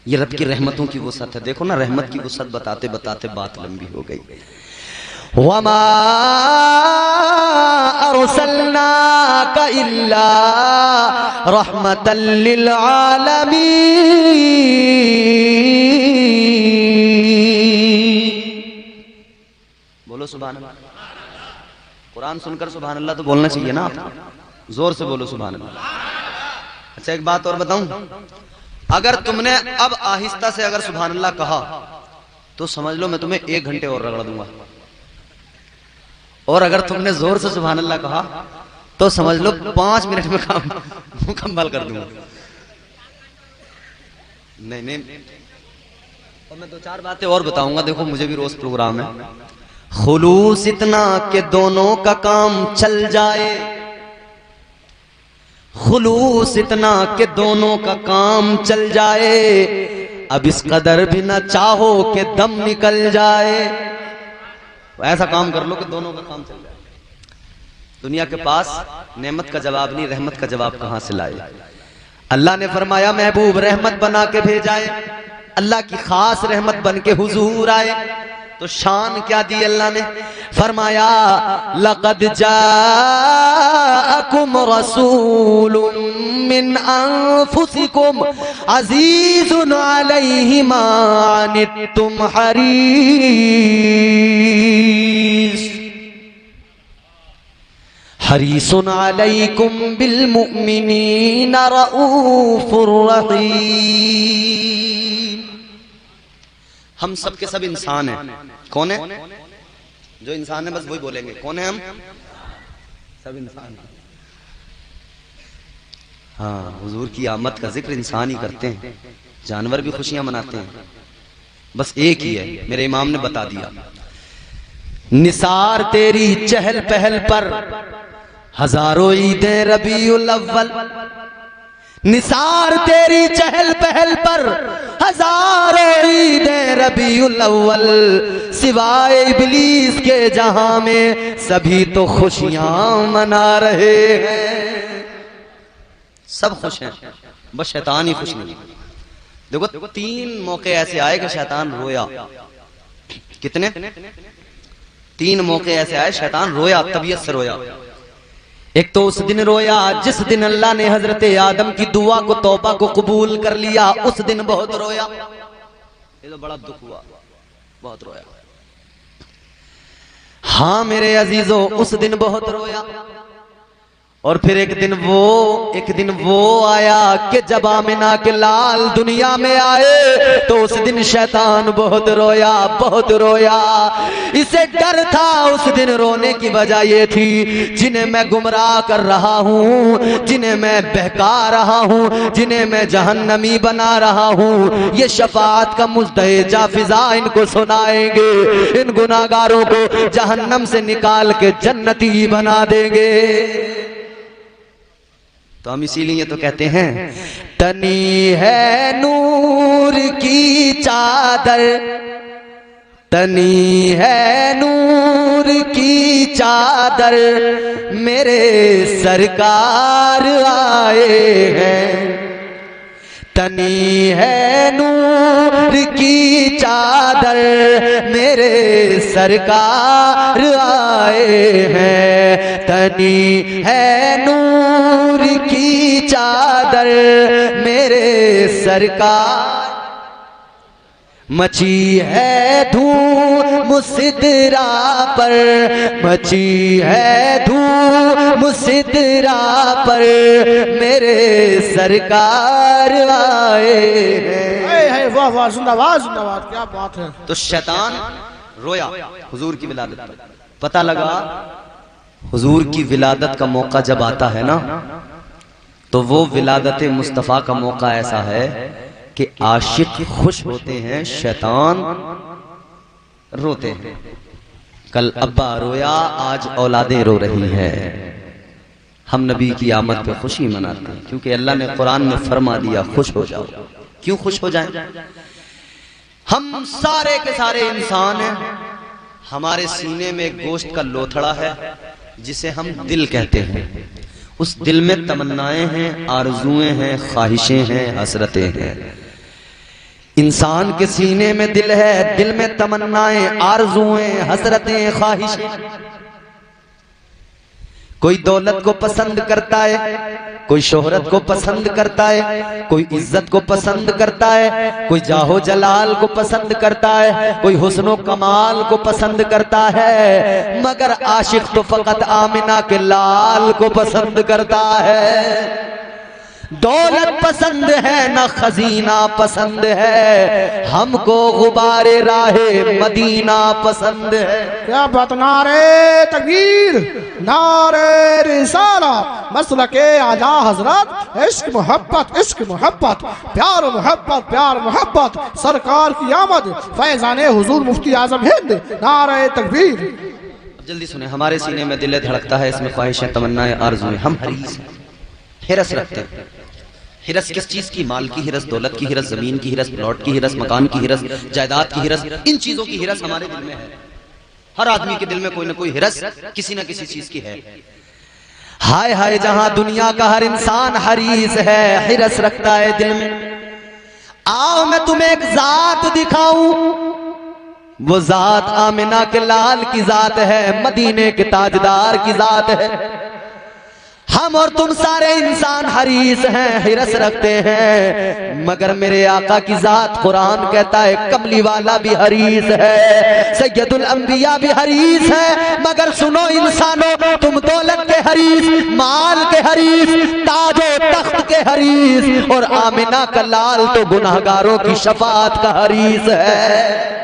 ये रब की रहमतों की वसअत है। देखो ना, रहमत की वसअत बताते बताते बात लंबी हो गई। वमा अरसलनाका इल्ला रहमतल लिल आलमीन। बोलो सुभान अल्लाह। कुरान सुनकर सुभान अल्लाह तो बोलना चाहिए ना आपको, जोर से बोलो सुभान अल्लाह। अच्छा एक बात और बताऊं, अगर तुमने अब आहिस्ता से अगर सुभान अल्लाह कहा तो समझ लो मैं तुम्हें 1 घंटे और रगड़ दूंगा, और अगर तुमने जोर से सुभान अल्लाह कहा तो समझ लो 5 मिनट में काम मुकम्मल कर दूंगा। नहीं, और मैं 2-4 बातें और बताऊंगा। देखो मुझे भी रोज प्रोग्राम है। खुलूस इतना कि दोनों का काम चल जाए, खुलूस इतना कि दोनों का काम चल जाए, अब इस कदर भी ना चाहो कि दम निकल जाए। ऐसा काम कर लो कि दोनों का काम चल जाए। दुनिया के पास नेमत का जवाब नहीं, रहमत का जवाब कहां से लाए? अल्लाह ने फरमाया महबूब रहमत बना के भेजाए, अल्लाह की खास रहमत बन के हुजूर आए। तो शान क्या दी अल्लाह ने? फरमाया लक़द जाअकुम रसूलुम मिन अनफुसिकुम अज़ीज़ुन अलैहि मा अनित्तुम हरीसुन अलैकुम बिल मुमिनीना रऊफुर रहीम। हम सब के सब इंसान हैं। कौन है? जो इंसान है बस वही बोलेंगे। कौन है हम? सब इंसान हैं। हाँ, हुजूर की आमद का जिक्र इंसान ही करते हैं, जानवर भी खुशियां मनाते हैं, बस एक ही है, मेरे इमाम ने बता दिया। निसार तेरी चहल पहल पर हजारों ईदें रबीउल अव्वल, निसार तेरी चहल पहल पर हजारों ईदें रबीउल अव्वल, सिवाय इब्लीस के जहां में सभी तो खुशियां मना रहे हैं। सब खुश हैं, बस शैतान ही खुश नहीं। देखो 3 मौके ऐसे आए कि शैतान रोया। कितने? 3 मौके ऐसे आए शैतान रोया, तबीयत से रोया। एक तो उस दिन रोया जिस दिन अल्लाह ने हजरत आदम की दुआ को, तौबा को कबूल कर लिया, उस दिन बहुत रोया। ये तो बड़ा दुख हुआ, बहुत रोया। हाँ मेरे अजीजों, उस दिन बहुत रोया। और फिर एक दिन वो आया कि जब आमिना के लाल दुनिया में आए तो उस दिन शैतान बहुत रोया, बहुत रोया। इसे डर था उस दिन, रोने की वजह ये थी जिन्हें मैं गुमराह कर रहा हूँ, जिन्हें मैं बहका रहा हूँ, जिन्हें मैं जहन्नमी बना रहा हूँ, ये शफाअत का मुज़्दए जाफिज़ा इनको सुनाएंगे, इन गुनाहगारों को जहन्नम से निकाल के जन्नती बना देंगे। तो हम इसीलिए तो कहते हैं तनी है नूर की चादर, तनी है नूर की चादर, मेरे सरकार आए हैं। तनी है नूर की चादर, मेरे सरकार आए हैं। तनी है नूर की चादर, मेरे सरकार। मची है धूम मुसिदरा पर, मची है धूम मुसिदरा पर, मेरे सरकार आए हैं। वाह वाह, जिंदाबाद जिंदाबाद, क्या बात है। तो शैतान रोया हुजूर की विलादत पर। पता लगा हुजूर की विलादत का मौका जब आता है ना, तो वो विलादत मुस्तफ़ा का मौका ऐसा है कि आशिक खुश होते हैं, शैतान रोते हैं। कल अब्बा रोया, आज औलादें रो रही है। हम नबी की आमद पे खुशी मनाते हैं, क्योंकि अल्लाह ने कुरान में फरमा दिया खुश हो जाओ। क्यों खुश हो जाएं? हम सारे के सारे इंसान हैं, हमारे सीने में एक गोश्त का लोथड़ा है जिसे हम दिल कहते हैं। उस दिल में तमन्नाएं हैं, आरजुएं हैं, ख्वाहिशें हैं, हसरतें हैं। इंसान के सीने में दिल है, दिल में तमन्नाएं, आरजुएं, हसरतें, ख्वाहिशें। कोई दौलत को पसंद करता है, कोई शोहरत को पसंद करता है, कोई इज्जत को पसंद करता है, कोई जाहो जलाल को पसंद करता है, कोई हुस्नो कमाल को पसंद करता है, मगर आशिक तो फकत आमिना के लाल को पसंद करता है। दौलत पसंद है ना खजीना पसंद है, हमको गुबारे राहे मदीना पसंद है। क्या बात। नारे तकबीर, नारे रिसाला, मसलके आला हजरत, इश्क मोहब्बत, इश्क मोहब्बत, प्यार मोहब्बत, प्यार मोहब्बत, सरकार की आमद, फैजाने हुजूर मुफ्ती आजम हिंद, नारे तकबीर। जल्दी सुने, हमारे सीने में दिल धड़कता है, इसमें ख्वाहिशें, तमन्नाएं, आरज़ुएं। हम हरीस हैं, हिरस रखते हैं। हिरस किस चीज की? माल की हिरस, दौलत की हिरस, जमीन की हिरस, प्लॉट की हिरस, मकान की हिरस, जायदाद की हिरस। इन चीजों की हिरस हमारे दिल में है। हर आदमी के दिल में कोई ना कोई हिरस किसी ना किसी चीज की है। हाय हाय, जहां दुनिया का हर इंसान हरीस है, हिरस रखता है दिल में। आओ मैं तुम्हें एक जात दिखाऊं, वो जात आमिना के लाल की जात है, मदीने के ताजदार की जात है। हम और तुम सारे इंसान हरीस हैं, हिरस रखते हैं, मगर मेरे आका की जात कुरान कहता है कमली वाला भी हरीस है, सैयदुल अंबिया भी हरीस है। मगर सुनो इंसानों, तुम दौलत के हरीस, माल के हरीस, ताजो तख्त के हरीस, और आमिना का लाल तो गुनाहगारों की शफाअत का हरीस है।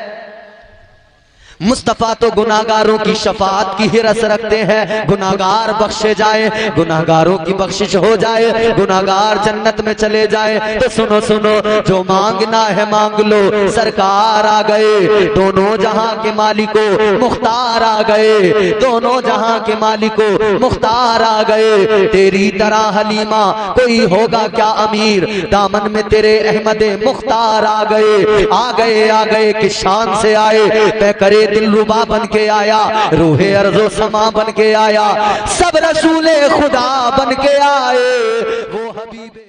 मुस्तफा तो गुनाहगारों की शफाअत की हिरस रखते हैं। गुनाहगार बख्शे जाए, गुनाहगारों की बख्शिश हो जाए, गुनाहगार जन्नत में चले जाए। तो सुनो सुनो, जो मांगना है मांग लो, सरकार आ गए। दोनों जहां के मालिको मुख्तार आ गए, दोनों जहां के मालिको मुख्तार आ गए। तेरी तरह हलीमा कोई होगा क्या अमीर, दामन में तेरे अहमद मुख्तार आ गए। आ गए आ गए किस शान से आए, मैं करे दिलरुबा बन के आया, रूहे अर्ज़ो समा बन के आया, सब रसूले खुदा बन के आए। वो हबीबे